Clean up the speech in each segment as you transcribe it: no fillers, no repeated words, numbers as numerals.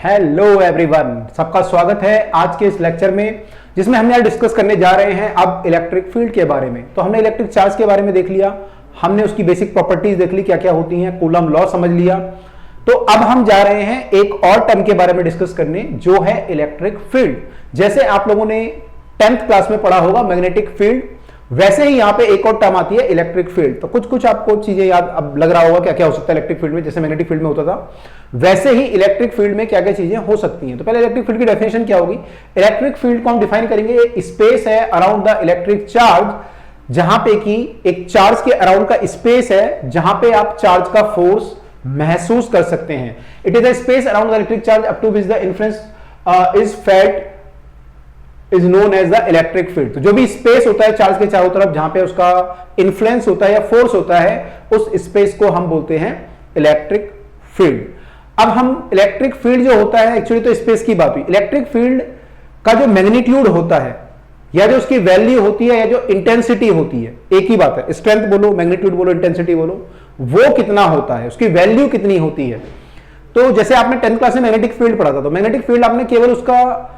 Hello everyone, सबका स्वागत है आज के इस लेक्चर में, जिसमें हम यहाँ डिस्कस करने जा रहे हैं अब इलेक्ट्रिक फील्ड के बारे में। तो हमने इलेक्ट्रिक चार्ज के बारे में देख लिया, हमने उसकी बेसिक प्रॉपर्टीज देख ली, क्या क्या होती हैं, कूलम लॉ समझ लिया। तो अब हम जा रहे हैं एक और टर्म के बारे में डिस्कस करने, जो है इलेक्ट्रिक फील्ड। जैसे आप लोगों ने 10th क्लास में पढ़ा होगा मैग्नेटिक फील्ड, वैसे ही यहां पे एक और टर्म आती है इलेक्ट्रिक फील्ड। तो कुछ कुछ आपको चीजें याद अब लग रहा होगा क्या क्या हो सकता है इलेक्ट्रिक फील्ड में, जैसे मैग्नेटिक फील्ड में होता था वैसे ही इलेक्ट्रिक फील्ड में क्या क्या चीजें हो सकती हैं। तो पहले इलेक्ट्रिक फील्ड की डेफिनेशन क्या होगी। इलेक्ट्रिक फील्ड को हम डिफाइन करेंगे, स्पेस है अराउंड द इलेक्ट्रिक चार्ज, जहां पे कि एक चार्ज के अराउंड का स्पेस है जहां पे आप चार्ज का फोर्स महसूस कर सकते हैं। It is a space around the electric charge up to which the influence is felt is known as the electric field. तो जो भी स्पेस होता है चार्ज के चारों तरफ जहां पे उसका इन्फ्लुएंस होता है या फोर्स होता है, उस स्पेस को हम बोलते हैं इलेक्ट्रिक फील्ड। अब हम इलेक्ट्रिक फील्ड जो होता है, एक्चुअली तो स्पेस की बात हुई, इलेक्ट्रिक फील्ड का जो मैग्नीट्यूड होता है या जो उसकी वैल्यू होती है या जो इंटेंसिटी होती है, एक ही बात है, स्ट्रेंथ बोलो, मैग्नीट्यूड बोलो, इंटेंसिटी बोलो, वो कितना होता है, उसकी वैल्यू कितनी होती है। तो जैसे आपने 10th क्लास में मैग्नेटिक फील्ड पढ़ा था, तो मैग्नेटिक फील्ड आपने केवल उसका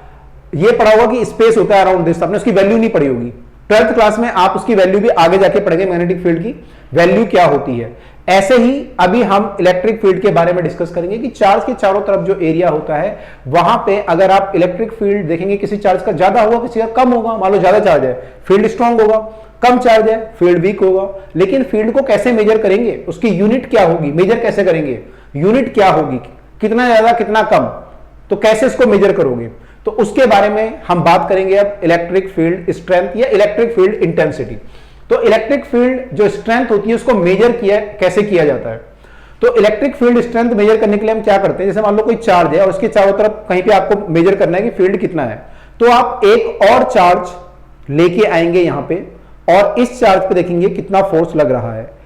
ये पढ़ा होगा कि स्पेस होता है अराउंड दिस, आपने उसकी वैल्यू नहीं पढ़ी होगी। 12th क्लास में आप उसकी वैल्यू भी आगे जाके पढ़ेंगे, मैग्नेटिक फील्ड की वैल्यू क्या होती है। ऐसे ही अभी हम इलेक्ट्रिक फील्ड के बारे में डिस्कस करेंगे कि चार्ज के चारों तरफ जो एरिया होता है वहां पे अगर आप इलेक्ट्रिक फील्ड देखेंगे, किसी चार्ज का ज्यादा होगा, किसी का कम होगा। मान लो ज्यादा चार्ज है, फील्ड स्ट्रांग होगा, कम चार्ज है, फील्ड वीक होगा। लेकिन फील्ड को कैसे मेजर करेंगे, उसकी यूनिट क्या होगी, मेजर कैसे करेंगे, यूनिट क्या होगी, कितना ज्यादा कितना कम, तो कैसे इसको मेजर करोगे, तो उसके बारे में हम बात करेंगे अब। इलेक्ट्रिक फील्ड स्ट्रेंथ या इलेक्ट्रिक फील्ड इंटेंसिटी। तो इलेक्ट्रिक फील्ड जो स्ट्रेंथ होती है उसको मेजर कैसे किया जाता है। तो इलेक्ट्रिक फील्ड स्ट्रेंथ मेजर करने के लिए हम क्या करते हैं, जैसे मान लो कोई चार्ज है और उसके चारों तरफ कहीं पे आपको मेजर करना है कि फील्ड कितना है, तो आप एक और चार्ज लेके आएंगे यहां पे और इस चार्ज पे देखेंगे कितना फोर्स लग रहा है।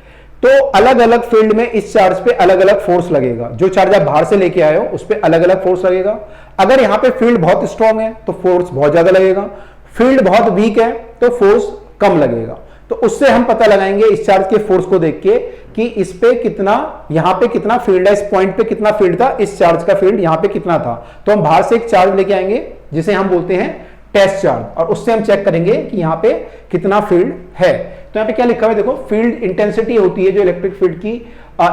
तो अलग अलग फील्ड में इस चार्ज पे अलग अलग फोर्स लगेगा। जो चार्ज आप बाहर से लेके आए हो उस पे अलग अलग फोर्स लगेगा। अगर यहां पे फील्ड बहुत स्ट्रांग है तो फोर्स बहुत ज्यादा लगेगा, फील्ड बहुत वीक है तो फोर्स कम लगेगा। तो उससे हम पता लगाएंगे इस चार्ज के फोर्स को देख के कि इस पे कितना, यहां पे कितना फील्ड है, इस पॉइंट पे कितना फील्ड था, इस चार्ज का फील्ड यहां पे कितना था। तो हम बाहर से एक चार्ज लेके आएंगे जिसे हम बोलते हैं टेस्ट चार्ज, और उससे हम चेक करेंगे कि यहां पे कितना फील्ड है। तो यहां पे क्या लिखा हुआ है देखो, फील्ड इंटेंसिटी होती है जो इलेक्ट्रिक फील्ड की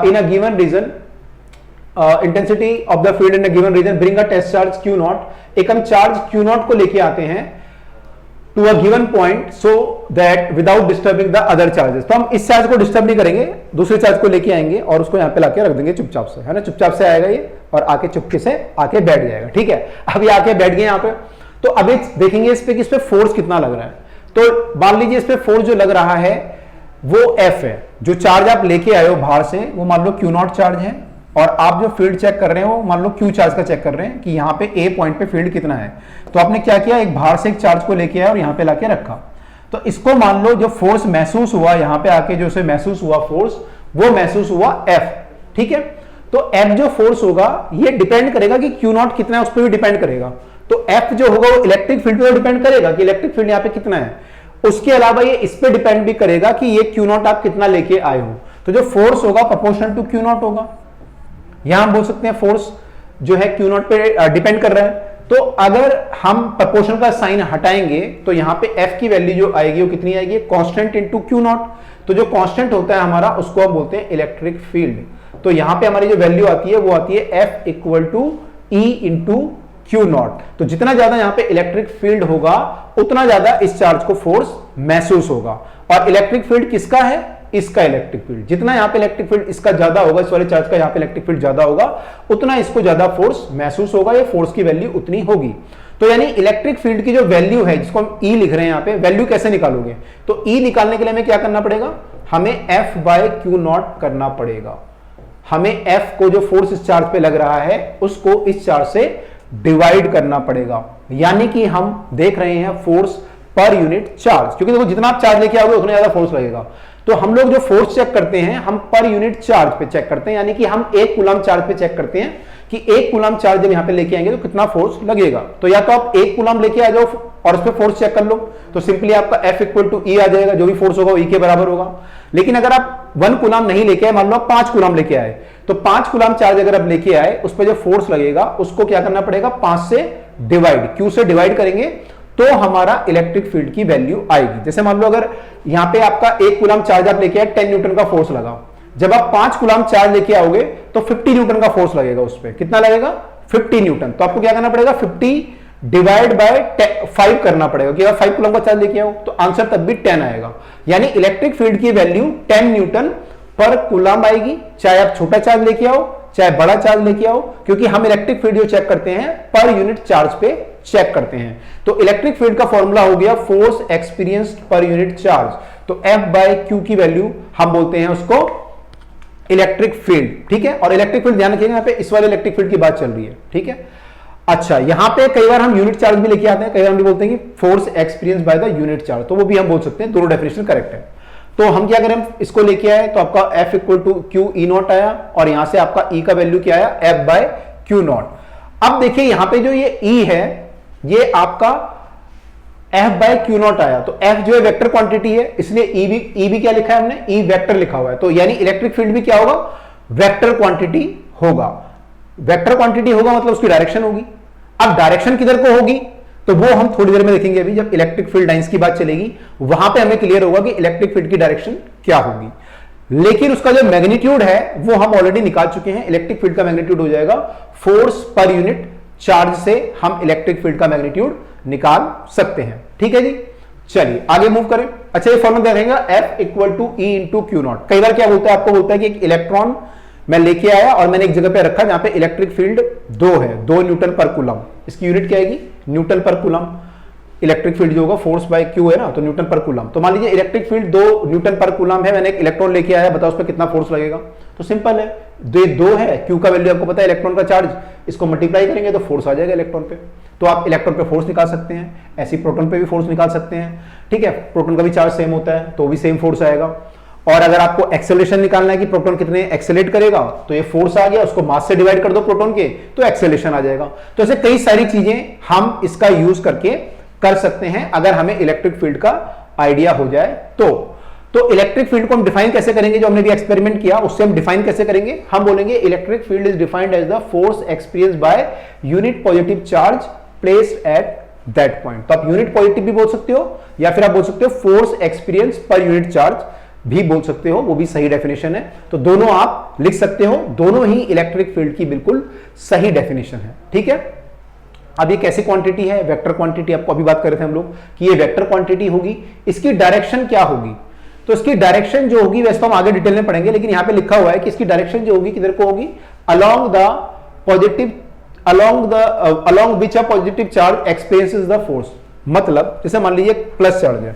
in a given region, intensity of the field in a given region bring a test charge q naught. एक हम चार्ज क्यू नॉट को लेके आते हैं to a given point so that without disturbing the other charges. तो हम इस charge को डिस्टर्ब नहीं करेंगे, दूसरे चार्ज को लेके आएंगे और उसको यहां पे लाके रख देंगे चुपचाप से, है ना, चुपचाप से आएगा ये और आके चुपके से आके बैठ जाएगा। ठीक है, अब ये आके बैठ गए यहां पे, तो अभी देखेंगे इस पे फोर्स कितना लग रहा है। तो मान लीजिए इस पे फोर्स जो लग रहा है वो F है। जो चार्ज आप लेके आए हो बाहर से वो मान लो Q नॉट चार्ज है, और आप जो फील्ड चेक कर रहे हो मान लो Q चार्ज का चेक कर रहे हैं कि यहाँ पे A पॉइंट पे फील्ड कितना है। तो आपने क्या किया, एक बाहर से एक चार्ज को लेके आया और यहाँ पे लाके रखा। तो इसको मान लो जो फोर्स महसूस हुआ यहाँ पे आके, जो उसे महसूस हुआ फोर्स, वो महसूस हुआ F। ठीक है, तो F जो फोर्स होगा ये डिपेंड करेगा कि Q नॉट कितना है, उस पर भी डिपेंड करेगा। तो F जो होगा वो इलेक्ट्रिक फील्ड पे डिपेंड करेगा कि इलेक्ट्रिक फील्ड यहाँ पे कितना है। उसके अलावा ये इस पे डिपेंड भी करेगा कि ये Q नॉट आप कितना लेके आए हो। तो जो फोर्स होगा प्रोपोर्शनल टू Q नॉट होगा। यहां हम बोल सकते हैं फोर्स जो है Q नॉट पे डिपेंड कर रहा है। तो अगर हम प्रोपोर्शनल का साइन हटाएंगे तो यहां पे F की वैल्यू जो आएगी वो कितनी आएगी, कांस्टेंट इनटू Q नॉट। तो जो कांस्टेंट होता है हमारा उसको हम बोलते हैं इलेक्ट्रिक फील्ड। तो यहां पे हमारी जो वैल्यू आती है वो आती है F equal to E into Q naught. तो जितना ज्यादा यहां पे इलेक्ट्रिक फील्ड होगा उतना ज्यादा इस चार्ज को फोर्स महसूस होगा। और इलेक्ट्रिक फील्ड किसका है, इसका इलेक्ट्रिक फील्ड। जितना यहां पे इलेक्ट्रिक फील्ड इसका ज्यादा होगा, इस वाले चार्ज का यहां पे इलेक्ट्रिक फील्ड ज्यादा होगा, उतना इसको ज्यादा फोर्स महसूस होगा, या फोर्स की वैल्यू उतनी होगी। तो यानी इलेक्ट्रिक फील्ड की जो वैल्यू है, जिसको हम E लिख रहे हैं यहां पे, वैल्यू कैसे निकालोगे, तो E निकालने के लिए हमें क्या करना पड़ेगा, हमें F बाय Q नॉट करना पड़ेगा। हमें F को जो फोर्स इस चार्ज पे लग रहा है उसको इस चार्ज से डिवाइड करना पड़ेगा। यानी कि हम देख रहे हैं फोर्स पर यूनिट चार्ज, क्योंकि देखो जितना आप चार्ज लेके आओगे उतना ज्यादा फोर्स लगेगा। तो हम लोग जो फोर्स चेक करते हैं हम पर यूनिट चार्ज पे चेक करते हैं, यानी कि हम एक कूलम चार्ज पे चेक करते हैं कि एक कूलम चार्ज जब यहां पे लेके आएंगे तो कितना फोर्स लगेगा। तो या तो आप एक कूलम लेके आ जाओ और उस पर फोर्स चेक कर लो, तो सिंपली आपका F इक्वल टू E आ जाएगा, जो भी फोर्स होगा वो E के बराबर होगा। लेकिन अगर आप 1 कूलम नहीं लेके आए, मान लो आप 5 कूलम लेके आए, तो 5 कूलम चार्ज अगर आप लेके आए, उस पर जो फोर्स लगेगा उसको क्या करना पड़ेगा, 5 से डिवाइड, क्यू से डिवाइड करेंगे तो हमारा इलेक्ट्रिक फील्ड की वैल्यू आएगी। जैसे मान लो अगर यहां पे आपका 1 कूलम चार्ज आप लेके आए, 10 न्यूटन का फोर्स लगा, जब आप 5 कूलम चार्ज लेके आओगे तो 50 न्यूटन का फोर्स लगेगा उस पर। कितना लगेगा, 50 न्यूटन। तो आपको क्या करना पड़ेगा, 50 डिवाइड बाय 5 करना पड़ेगा, कि अगर 5 कूलम का चार्ज लेके आओ तो आंसर तब भी 10 आएगा। यानी इलेक्ट्रिक फील्ड की वैल्यू 10 न्यूटन पर कूलम आएगी, चाहे आप छोटा चार्ज लेके आओ चाहे बड़ा चार्ज लेके आओ, क्योंकि हम इलेक्ट्रिक फील्ड जो चेक करते हैं पर यूनिट चार्ज पे चेक करते हैं। तो इलेक्ट्रिक फील्ड का फॉर्मूला हो गया force experienced per unit charge. तो F बाय Q की वैल्यू हम बोलते हैं उसको इलेक्ट्रिक फील्ड, ठीक है। और इलेक्ट्रिक फील्ड ध्यान रखिएगा, यहाँ पे इस वाले इलेक्ट्रिक फील्ड की बात चल रही है, ठीक है। अच्छा, यहां पे कई बार हम यूनिट चार्ज भी लेके आते हैं, कई बार हम भी बोलते हैं कि force experience by the unit charge, तो वो भी हम बोल सकते हैं, दोनों डेफिनेशन करेक्ट है। तो हम क्या करें, इसको लेके आए तो आपका F equal to Q E naught आया, और यहां से आपका E का वैल्यू क्या आया, F बाय क्यू नॉट। अब देखिए यहां पे जो ये E है, ये आपका F बाय क्यू नॉट आया, तो F जो है वेक्टर क्वांटिटी है, इसलिए E भी क्या लिखा है हमने, E वेक्टर लिखा हुआ है। तो यानी इलेक्ट्रिक फील्ड भी क्या होगा, वेक्टर क्वांटिटी होगा। वेक्टर क्वांटिटी होगा मतलब उसकी डायरेक्शन होगी। अब डायरेक्शन किधर को होगी तो वो हम थोड़ी देर में देखेंगे, अभी जब इलेक्ट्रिक फील्ड लाइंस की बात चलेगी वहां पे हमें क्लियर होगा कि इलेक्ट्रिक फील्ड की डायरेक्शन क्या होगी। लेकिन उसका जो मैग्नीट्यूड है वो हम ऑलरेडी निकाल चुके हैं। इलेक्ट्रिक फील्ड का मैग्नीट्यूड हो जाएगा फोर्स पर यूनिट चार्ज से हम इलेक्ट्रिक फील्ड का मैग्नीट्यूड निकाल सकते हैं, ठीक है जी। चलिए आगे मूव करें। अच्छा, ये फॉर्मूला देखेगा F equal to E into Q naught. कई बार क्या बोलता है, आपको बोलता है कि एक इलेक्ट्रॉन मैं लेके आया और मैंने एक जगह पे रखा जहां पे इलेक्ट्रिक फील्ड 2 है, 2 न्यूटन पर कूलम। इसकी यूनिट क्या आएगी, न्यूटन पर कूलम। इलेक्ट्रिक फील्ड जो होगा फोर्स बाय क्यू है ना, तो न्यूटन पर कूलम। तो मान लीजिए इलेक्ट्रिक फील्ड 2 न्यूटन पर कूलम है, मैंने एक इलेक्ट्रॉन लेके आया, बताओ उस पर कितना फोर्स लगेगा। तो सिंपल है, 2 है, क्यू का वैल्यू आपको पता है, इलेक्ट्रॉन का चार्ज, इसको मल्टीप्लाई करेंगे तो फोर्स आ जाएगा इलेक्ट्रॉन पे। तो आप इलेक्ट्रॉन पे फोर्स निकाल सकते हैं, ऐसी प्रोटॉन पे भी फोर्स निकाल सकते हैं, ठीक है। प्रोटॉन का भी चार्ज सेम होता है तो भी सेम फोर्स आएगा। और अगर आपको एक्सेलरेशन निकालना है कि प्रोटॉन कितने एक्सेलेरेट करेगा, तो ये फोर्स आ गया, उसको मास से डिवाइड कर दो प्रोटॉन के, तो एक्सेलरेशन आ जाएगा। तो ऐसे कई सारी चीजें हम इसका यूज करके कर सकते हैं अगर हमें इलेक्ट्रिक फील्ड का आइडिया हो जाए तो इलेक्ट्रिक फील्ड को हम डिफाइन कैसे करेंगे, जो हमने भी एक्सपेरिमेंट किया उससे हम डिफाइन कैसे करेंगे। हम बोलेंगे electric field is defined as the force experience by unit positive charge placed at that point. तो आप यूनिट पॉजिटिव भी बोल सकते हो, या फिर आप बोल सकते हो force experience per unit charge भी बोल सकते हो, वो भी सही डेफिनेशन है। तो दोनों आप लिख सकते हो, दोनों ही इलेक्ट्रिक फील्ड की बिल्कुल सही डेफिनेशन है, ठीक है। अब ये कैसी क्वांटिटी है, वेक्टर क्वांटिटी। आपको अभी बात कर रहे थे हम लोग कि ये वेक्टर क्वांटिटी होगी, इसकी डायरेक्शन क्या होगी। तो इसकी डायरेक्शन जो होगी वैसे तो हम आगे डिटेल में पढ़ेंगे, लेकिन यहां पे लिखा हुआ है कि इसकी डायरेक्शन जो होगी किधर को होगी, along the positive, along which a positive charge experiences the force. मतलब जैसे मान लीजिए प्लस चार्ज है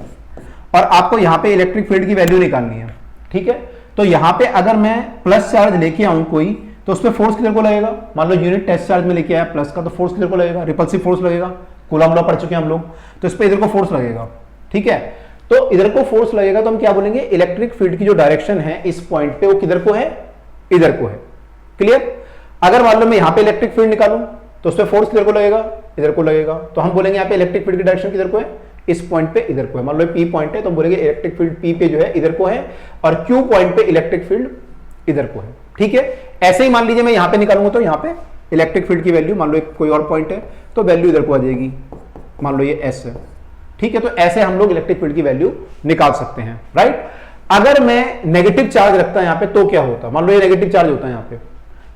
और आपको यहां पे इलेक्ट्रिक फील्ड की वैल्यू निकालनी है, ठीक है। तो यहां पे अगर मैं प्लस चार्ज लेके आऊं कोई, तो उस पर फोर्स किधर को लगेगा, मान लो यूनिट टेस्ट चार्ज में लेके आया प्लस का, तो फोर्स किधर को लगेगा, रिपल्सिव फोर्स लगेगा। कूलम लॉ पढ़ चुके हैं हम लोग, तो इस पर इधर को फोर्स लगेगा, ठीक है। तो इधर को फोर्स लगेगा तो हम क्या बोलेंगे, इलेक्ट्रिक फील्ड की जो डायरेक्शन है इस पॉइंट पे वो किधर को है, इधर को है। क्लियर। अगर मान लो मैं यहां पे इलेक्ट्रिक फील्ड निकालूं तो उस पर फोर्स किधर को लगेगा, इधर को लगेगा। तो हम बोलेंगे यहाँ पे इलेक्ट्रिक फील्ड की डायरेक्शन किधर को है, इस पॉइंट पे इधर को है। मान लो P पॉइंट है तो हम बोलेंगे इलेक्ट्रिक फील्ड P पे जो है इधर को है, और Q पॉइंट पे इलेक्ट्रिक फील्ड इधर को है, ठीक है। ऐसे ही मान लीजिए मैं यहां पे निकालूंगा तो यहां पे इलेक्ट्रिक फील्ड की वैल्यू, मान लो एक कोई और पॉइंट है तो वैल्यू इधर को आ जाएगी, मान लो ये S है, ठीक है। तो ऐसे हम लोग इलेक्ट्रिक फील्ड की वैल्यू निकाल सकते हैं, राइट। अगर मैं नेगेटिव चार्ज रखता है यहां पे तो क्या होता है, मान लो ये नेगेटिव चार्ज होता है यहां पे।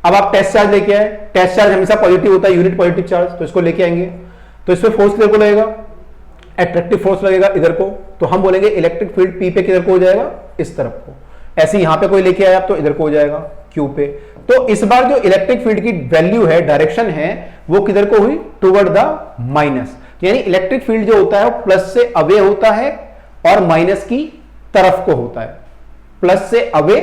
अब आप टेस्ट चार्ज लेके आए, टेस्ट चार्ज हमेशा पॉजिटिव होता है, यूनिट पॉजिटिव चार्ज, तो इसको लेके आएंगे तो इस पे फोर्स किधर को लगेगा, एट्रैक्टिव फोर्स लगेगा इधर को। तो हम बोलेंगे इलेक्ट्रिक फील्ड P पे किधर को हो जाएगा, इस तरफ को। ऐसे यहां पे कोई लेके आया तो इधर को हो जाएगा Q पे। तो इस बार जो इलेक्ट्रिक फील्ड की वैल्यू है, डायरेक्शन है, वो किधर को हुई, टुवर्ड द माइनस। यानी इलेक्ट्रिक फील्ड जो होता है वो प्लस से अवे होता है और माइनस की तरफ को होता है। प्लस से अवे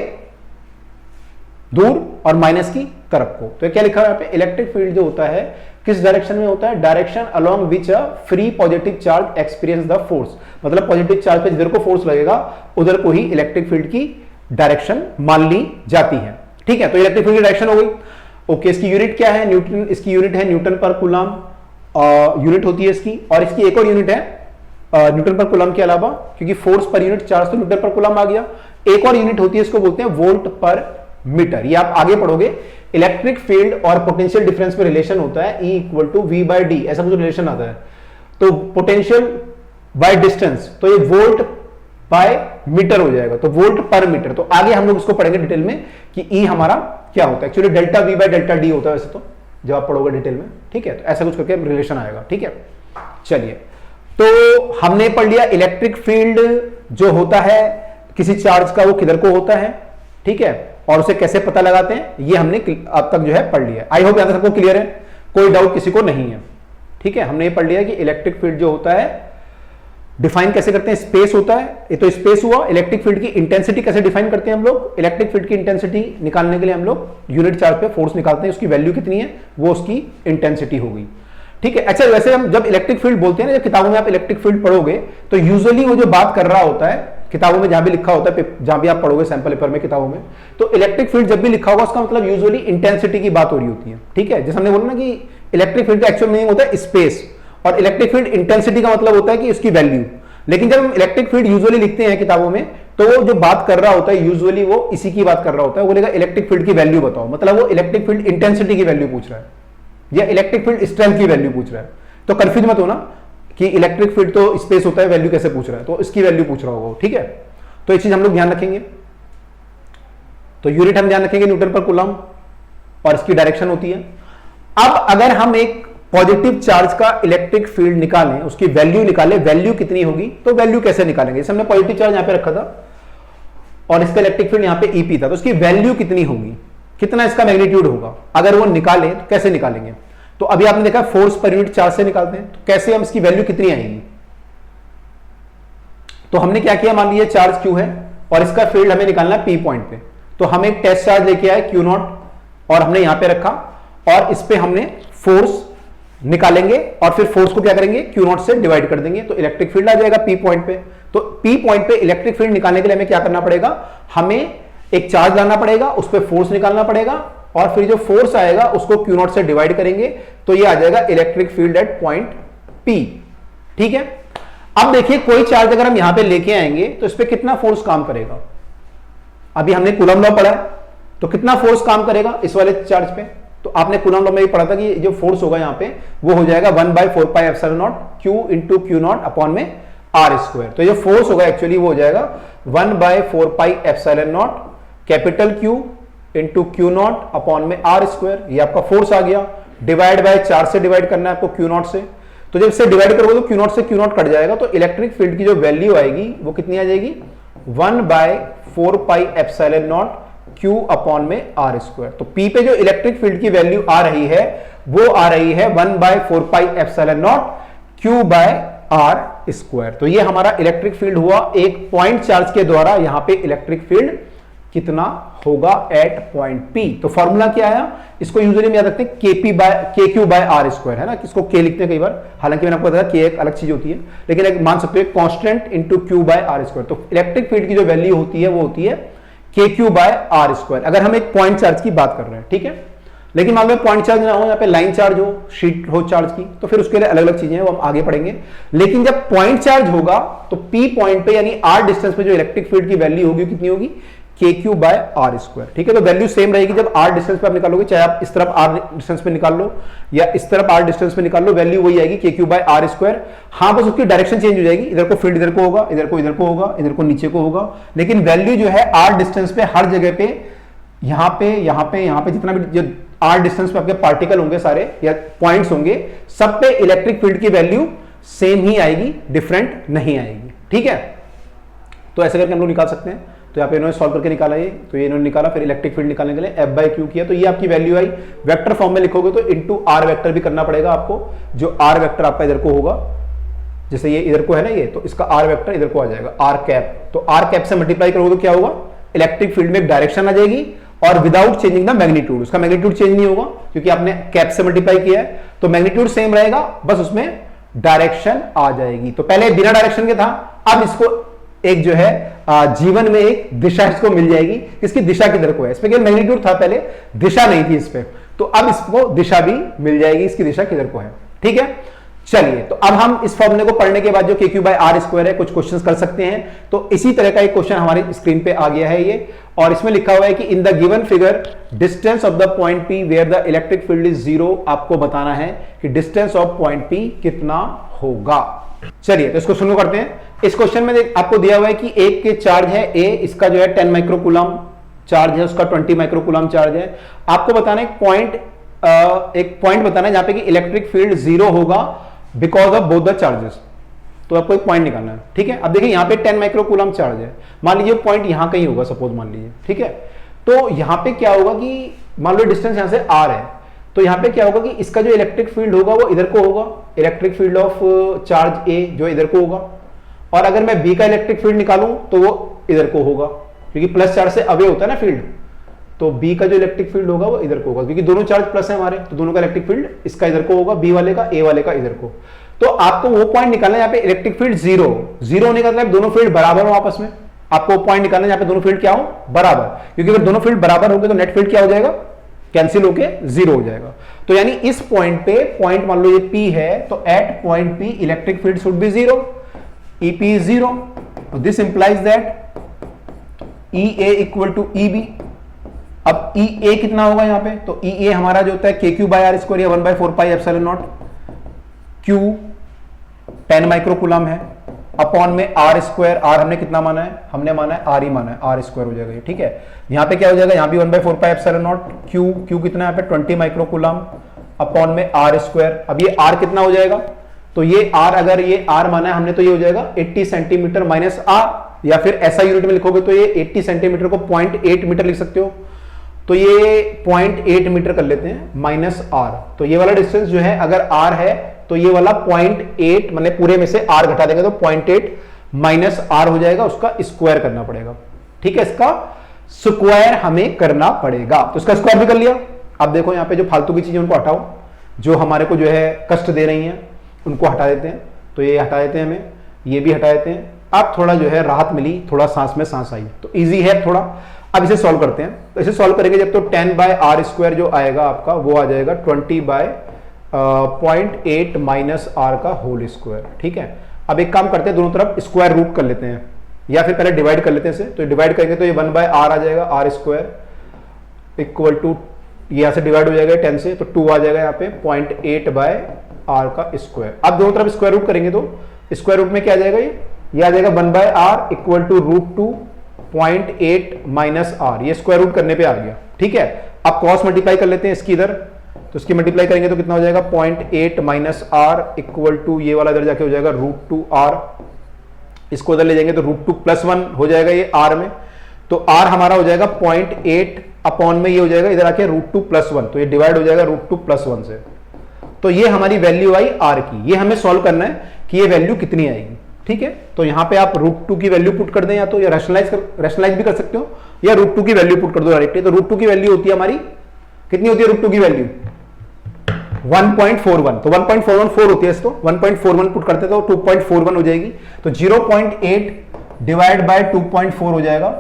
दूर और माइनस की तरफ को। तो क्या लिखा है यहाँ पे, इलेक्ट्रिक फील्ड जो होता है किस डायरेक्शन में होता है, direction along which a free positive charge experience the force. मतलब पॉजिटिव चार्ज पे जिधर को फोर्स लगेगा उधर को ही इलेक्ट्रिक फील्ड की डायरेक्शन मान ली जाती है, ठीक है। तो इलेक्ट्रिक फील्ड की डायरेक्शन हो गई, ओके। इसकी यूनिट क्या है, न्यूटन, इसकी यूनिट है न्यूटन पर कूलम यूनिट होती है इसकी। और इसकी एक और यूनिट है न्यूटन पर कूलम के अलावा, क्योंकि फोर्स पर यूनिट चार्ज तो न्यूटन पर कूलम आ गया, एक और यूनिट होती है, इसको बोलते हैं वोल्ट पर मीटर। ये आप आगे पढ़ोगे, इलेक्ट्रिक फील्ड और पोटेंशियल डिफरेंस में रिलेशन होता है E equal to V by D, ऐसा कुछ रिलेशन आता है। तो पोटेंशियल बाय डिस्टेंस, तो ये वोल्ट बाय मीटर हो जाएगा, तो वोल्ट पर मीटर। तो आगे हम लोग इसको पढ़ेंगे डिटेल में कि E हमारा क्या होता है। Actually delta we by delta D होता है वैसे तो, जब आप पढ़ोगे डिटेल में, ठीक है। तो ऐसा कुछ करके रिलेशन आएगा, ठीक है। चलिए, तो हमने पढ़ लिया इलेक्ट्रिक फील्ड जो होता है किसी चार्ज का, वो किधर को होता है, ठीक है, और उसे कैसे पता लगाते हैं, ये हमने अब तक जो है पढ़ लिया। आई होप यहां तक सबको क्लियर है, कोई डाउट किसी को नहीं है, ठीक है। हमने ये पढ़ लिया कि इलेक्ट्रिक फील्ड जो होता है डिफाइन कैसे करते हैं, स्पेस होता है, ये तो स्पेस हुआ। इलेक्ट्रिक फील्ड की इंटेंसिटी कैसे डिफाइन करते हैं हम लोग, इलेक्ट्रिक फील्ड की इंटेंसिटी निकालने के लिए हम लोग यूनिट चार्ज पे फोर्स निकालते हैं, उसकी वैल्यू कितनी है, वो उसकी इंटेंसिटी होगी, ठीक है। अच्छा, वैसे हम जब इलेक्ट्रिक फील्ड बोलते हैं ना, जब किताबों में आप इलेक्ट्रिक फील्ड पढ़ोगे तो यूजुअली वो जो बात कर रहा होता है किताबों में, जहां भी लिखा होता है, जहां भी आप पढ़ोगे सैंपल पेपर में, किताबों में, तो इलेक्ट्रिक फील्ड जब भी लिखा होगा उसका मतलब यूजुअली इंटेंसिटी की बात हो रही होती है, ठीक है। जैसे हमने बोला ना कि इलेक्ट्रिक फील्ड का एक्चुअल मीनिंग होता है स्पेस, और इलेक्ट्रिक फील्ड इंटेंसिटी का मतलब होता है कि उसकी वैल्यू। लेकिन जब हम इलेक्ट्रिक फील्ड यूजुअली लिखते हैं किताबों में, तो वो जो बात कर रहा होता है यूजुअली वो इसी की बात कर रहा होता है, वो बोलेगा इलेक्ट्रिक फील्ड की वैल्यू बताओ, मतलब वो इलेक्ट्रिक फील्ड इंटेंसिटी की वैल्यू पूछ रहा है या इलेक्ट्रिक फील्ड स्ट्रेंथ की वैल्यू पूछ रहा है। तो कंफ्यूज मत होना कि इलेक्ट्रिक फील्ड तो स्पेस होता है, वैल्यू कैसे पूछ रहा है, तो इसकी वैल्यू पूछ रहा होगा, ठीक है। तो ये चीज हम लोग ध्यान रखेंगे। तो यूनिट हम ध्यान रखेंगे न्यूटन पर कूलम, और इसकी डायरेक्शन होती है। अब अगर हम एक पॉजिटिव चार्ज का इलेक्ट्रिक फील्ड निकालें, उसकी वैल्यू निकालें, वैल्यू कितनी होगी, तो वैल्यू कैसे निकालेंगे। जैसे हमने पॉजिटिव चार्ज यहां पे रखा था और इसका इलेक्ट्रिक फील्ड यहां पे ईपी था, तो उसकी वैल्यू कितनी होगी, कितना इसका मैग्नीट्यूड होगा, अगर वो निकालें तो कैसे निकालेंगे। तो अभी आपने देखा फोर्स पर यूनिट चार्ज से निकालते हैं, तो कैसे हम इसकी वैल्यू कितनी आएगी। तो हमने क्या किया, मान लीजिए चार्ज क्यू है और इसका फील्ड हमें निकालना है पी पॉइंट पे, तो हम एक टेस्ट चार्ज लेके आए क्यू नॉट, और हमने यहां पे रखा, और इस पे हमने फोर्स निकालेंगे, और फिर फोर्स को क्या करेंगे, क्यू नॉट से डिवाइड कर देंगे, तो इलेक्ट्रिक फील्ड आ जाएगा पी पॉइंट पे। तो पी पॉइंट पे इलेक्ट्रिक फील्ड निकालने के लिए हमें क्या करना पड़ेगा, हमें एक चार्ज लाना पड़ेगा, उस पर फोर्स निकालना पड़ेगा, और फिर जो फोर्स आएगा उसको क्यू नॉट से डिवाइड करेंगे, तो ये आ जाएगा electric field at point P, ठीक है। अब देखिए कोई चार्ज अगर हम यहां पे लेके आएंगे तो इस पे कितना फोर्स काम करेगा। अभी हमने कूलम लॉ पढ़ा है, तो कितना फोर्स काम करेगा इस वाले चार्ज पे, तो आपने कूलम लॉ में भी पढ़ा था कि जो फोर्स होगा यहां पे वो हो जाएगा 1/4πε0 Q into Q naught upon में आर स्क्वायर। तो जो फोर्स होगा एक्चुअली वो हो जाएगा 1/4πε0 capital Q into Q naught upon में आर स्क्वायर। ये आपका फोर्स आ गया, डिवाइड बाय 4 से डिवाइड करना है आपको क्यू नॉट से, तो जब इससे डिवाइड करोगे तो क्यू नॉट से क्यू नॉट कट जाएगा, तो इलेक्ट्रिक फील्ड की जो वैल्यू आएगी वो कितनी आ जाएगी 1/4πε0 Q अपॉन में आर स्क्वायर। तो P पे जो इलेक्ट्रिक फील्ड की वैल्यू आ रही है वो आ रही है 1/4πε0 Q बाय आर स्क्वायर। तो ये हमारा इलेक्ट्रिक फील्ड हुआ एक पॉइंट चार्ज के द्वारा, यहां पे इलेक्ट्रिक फील्ड कितना होगा एट पॉइंट P। तो फॉर्मूला क्या आया, इसको यूजुअली हम याद रखते हैं KQ बाय आर स्क्वायर, है ना, किसको K लिखते हैं कई बार, हालांकि मैंने आपको बताया K एक अलग चीज होती है, लेकिन एक मान सकते हो constant into Q by R square. तो इलेक्ट्रिक फील्ड की जो वैल्यू होती है वो होती है KQ बाय आर स्क्वायर, अगर हम एक पॉइंट चार्ज की बात कर रहे हैं, ठीक है। लेकिन मान लो पॉइंट चार्ज ना हो, यहाँ पे लाइन चार्ज हो, शीट हो चार्ज की, तो फिर उसके लिए अलग अलग चीजें हैं, वो हम आगे पढ़ेंगे। लेकिन जब पॉइंट चार्ज होगा तो P पॉइंट पे यानी R डिस्टेंस पे जो इलेक्ट्रिक फील्ड की वैल्यू होगी कितनी होगी KQ बाय आर स्क्वायर, ठीक है। तो वैल्यू सेम रहेगी जब R डिस्टेंस पे आप निकालोगे, चाहे आप इस तरफ R डिस्टेंस पे निकाल लो या इस तरफ R डिस्टेंस पे निकाल लो, वैल्यू वही आएगी KQ बाय आर स्क्वायर। हाँ, बस उसकी डायरेक्शन चेंज हो जाएगी, इधर को फील्ड इधर को होगा, इधर को होगा, इधर को नीचे को होगा, लेकिन वैल्यू जो है R डिस्टेंस पे हर जगह पे, यहाँ पे जितना भी जो R डिस्टेंस पे आपके पार्टिकल होंगे सारे या पॉइंट्स होंगे, सब पे इलेक्ट्रिक फील्ड की वैल्यू सेम ही आएगी, डिफरेंट नहीं आएगी, ठीक है। तो ऐसे करके हम लोग निकाल सकते हैं। तो यहाँ पे इन्होंने सॉल्व करके निकाला ये, तो ये इन्होंने निकाला, फिर इलेक्ट्रिक फील्ड निकालने के लिए F/Q किया, तो ये आपकी वैल्यू आई। वेक्टर फॉर्म में लिखोगे तो इंटू आर वेक्टर भी करना पड़ेगा आपको, जो आर वेक्टर आपका इधर को होगा, जैसे ये इधर को है ना ये, तो इसका आर वेक्टर इधर को आ जाएगा आर कैप। तो आर कैप से मल्टीप्लाई करोगे तो क्या होगा, इलेक्ट्रिक फील्ड में एक डायरेक्शन आ जाएगी और विदाउट चेंजिंग द मैग्नीट्यूड, उसका मैग्नीट्यूड चेंज नहीं होगा क्योंकि आपने कैप से मल्टीप्लाई किया है, तो मैग्नीट्यूड सेम रहेगा, बस उसमें डायरेक्शन आ जाएगी। तो पहले बिना डायरेक्शन के था, अब इसको एक जो है जीवन में एक दिशा इसको मिल जाएगी, इसकी दिशा किधर को है, इसमें केवल मैग्नीट्यूड था, पहले दिशा नहीं थी इस पे, तो अब इसको दिशा भी मिल जाएगी, इसकी दिशा किधर को है, ठीक है। चलिए, तो अब हम इस फॉर्मूले को पढ़ने के बाद जो के क्यू बाय आर स्क्वायर है कुछ क्वेश्चंस कर सकते हैं। तो इसी तरह का एक क्वेश्चन हमारी स्क्रीन पे आ गया है ये, और इसमें लिखा हुआ है कि in the given figure distance of the point P where the electric field is zero. आपको बताना है कि डिस्टेंस ऑफ पॉइंट पी कितना होगा। चलिए, तो इस क्वेश्चन को करते हैं। इस क्वेश्चन में आपको दिया हुआ है कि एक के चार्ज है ए, इसका जो है 10 माइक्रोकूलम चार्ज है, उसका 20 माइक्रोकूलम चार्ज है। आपको बताना है एक पॉइंट बताना है जहां पे कि इलेक्ट्रिक फील्ड जीरो होगा because of both the charges. तो आपको एक पॉइंट निकालना है, ठीक है। अब देखिए यहां पे 10 माइक्रोकूलम चार्ज है, मान लीजिए पॉइंट यहां कहीं होगा, सपोज मान लीजिए, ठीक है। तो यहां पे क्या होगा कि मान लो डिस्टेंस यहां से आर है, तो यहां पे क्या होगा कि इसका जो इलेक्ट्रिक फील्ड होगा वो इधर को होगा, इलेक्ट्रिक फील्ड ऑफ चार्ज ए जो इधर को होगा। और अगर मैं बी का इलेक्ट्रिक फील्ड निकालूं तो वो इधर को होगा, क्योंकि प्लस चार्ज से अवे होता है ना फील्ड। तो बी का जो इलेक्ट्रिक फील्ड होगा वो इधर को होगा, क्योंकि दोनों चार्ज प्लस है हमारे, तो दोनों का इलेक्ट्रिक फील्ड इसका इधर को होगा, बी वाले का, ए वाले का इधर को। तो आपको वो पॉइंट निकालना है यहाँ पे इलेक्ट्रिक फील्ड जीरो होने का मतलब दोनों फील्ड बराबर हो आपस में। आपको पॉइंट निकालना है यहाँ पे दोनों फील्ड क्या हो, बराबर, क्योंकि अगर दोनों फील्ड बराबर होंगे तो नेट फील्ड क्या हो जाएगा, कैंसिल होके जीरो हो जाएगा। तो यानी इस पॉइंट पे, पॉइंट मान लो ये पी है, तो at point P electric field should be zero, EP is zero. This implies that E A equal to E B. अब ई ए कितना होगा यहाँ पे, तो ई ए हमारा जो होता है के क्यू बाय आर स्क्वायर या 1/4 एप्सिलॉन नॉट, क्यू 10 माइक्रोकूलम है, अपॉन में आर स्क्वायर, आर हमने कितना माना है, हमने माना है आर ही माना है, आर स्क्वायर हो जाएगा ये, ठीक है। यहाँ पे क्या हो जाएगा, यहाँ भी 1/4 एप्सिलॉन नॉट, क्यू कितना है यहाँ पे 20 माइक्रोकूलम, अपॉन में आर स्क्वायर। अब ये आर कितना हो जाएगा, तो ये आर, अगर ये आर माना है हमने, तो ये हो जाएगा 80 सेंटीमीटर माइनस आर, या फिर ऐसा यूनिट में लिखोगे तो ये 80 सेंटीमीटर को 0.8 मीटर लिख सकते हो। तो ये 0.8 मीटर कर लेते हैं माइनस आर। तो ये वाला डिस्टेंस जो है, अगर आर है तो ये वाला 0.8, मतलब पूरे में से आर घटा देंगे तो 0.8 माइनस आर हो जाएगा, उसका स्क्वायर करना पड़ेगा, ठीक है। इसका स्क्वायर हमें करना पड़ेगा, तो इसका स्क्वायर भी कर लिया। अब देखो यहाँ पे जो फालतू की चीजें उनको हटाओ, जो हमारे को जो है कष्ट दे रही हैं उनको हटा देते हैं। तो ये हटा देते हैं, हमें ये भी हटा देते हैं। अब थोड़ा जो है राहत मिली, थोड़ा सांस में सांस आई, तो इजी है थोड़ा। अब इसे सॉल्व करते हैं। तो इसे सॉल्व करेंगे जब, तो 10 बाय आर स्क्वायर जो आएगा आपका वो आ जाएगा 20 बाय 0.8 माइनस आर का होल स्क्वायर, ठीक है। अब एक काम करते हैं, दोनों तरफ स्क्वायर रूट कर लेते हैं, या फिर पहले डिवाइड कर लेते हैं इसे। तो डिवाइड करेंगे तो ये 1 बाय आर आ जाएगा, आर स्क्वायर इक्वल टू, यहाँ से डिवाइड हो जाएगा 10 से, तो 2 आ जाएगा यहाँ पे 0.8 बाय आर का स्क्वायर। अब दोनों तरफ स्क्वायर रूट करेंगे तो स्क्वायर रूट में क्या आ जाएगा, ये आ जाएगा 1 by R equal to √2 0.8 minus R. ये स्क्वायर रूट करने पे आ गया, ठीक है। अब क्रॉस मल्टीप्लाई कर लेते हैं इसकी इधर, तो इसकी मल्टीप्लाई करेंगे तो कितना हो जाएगा 0.8 माइनस आर इक्वल टू, ये वाला इधर जाके हो जाएगा √2 आर। इसको इधर ले जाएंगे तो √2 + 1 हो जाएगा ये आर में। तो आर हमारा हो जाएगा 0.8 अपॉन में ये हो जाएगा इधर आके √2 + 1, तो ये डिवाइड हो जाएगा √2 + 1 से। तो ये हमारी वैल्यू आई आर की। ये हमें सॉल्व करना है कि ये वैल्यू कितनी आएगी, ठीक है। तो यहां पे आप √2 की वैल्यू पुट कर दें, या तो या रैशनलाइज भी कर सकते हो, या √2 की वैल्यू पुट कर दो डायरेक्टली। तो √2 की वैल्यू होती है हमारी, कितनी होती है √2 की वैल्यू 1.41, तो 1.414 होती है, इसको 1.41 पुट करते तो 2.41 हो जाएगी। तो 0.8 डिवाइड बाय 2.4 हो जाएगा।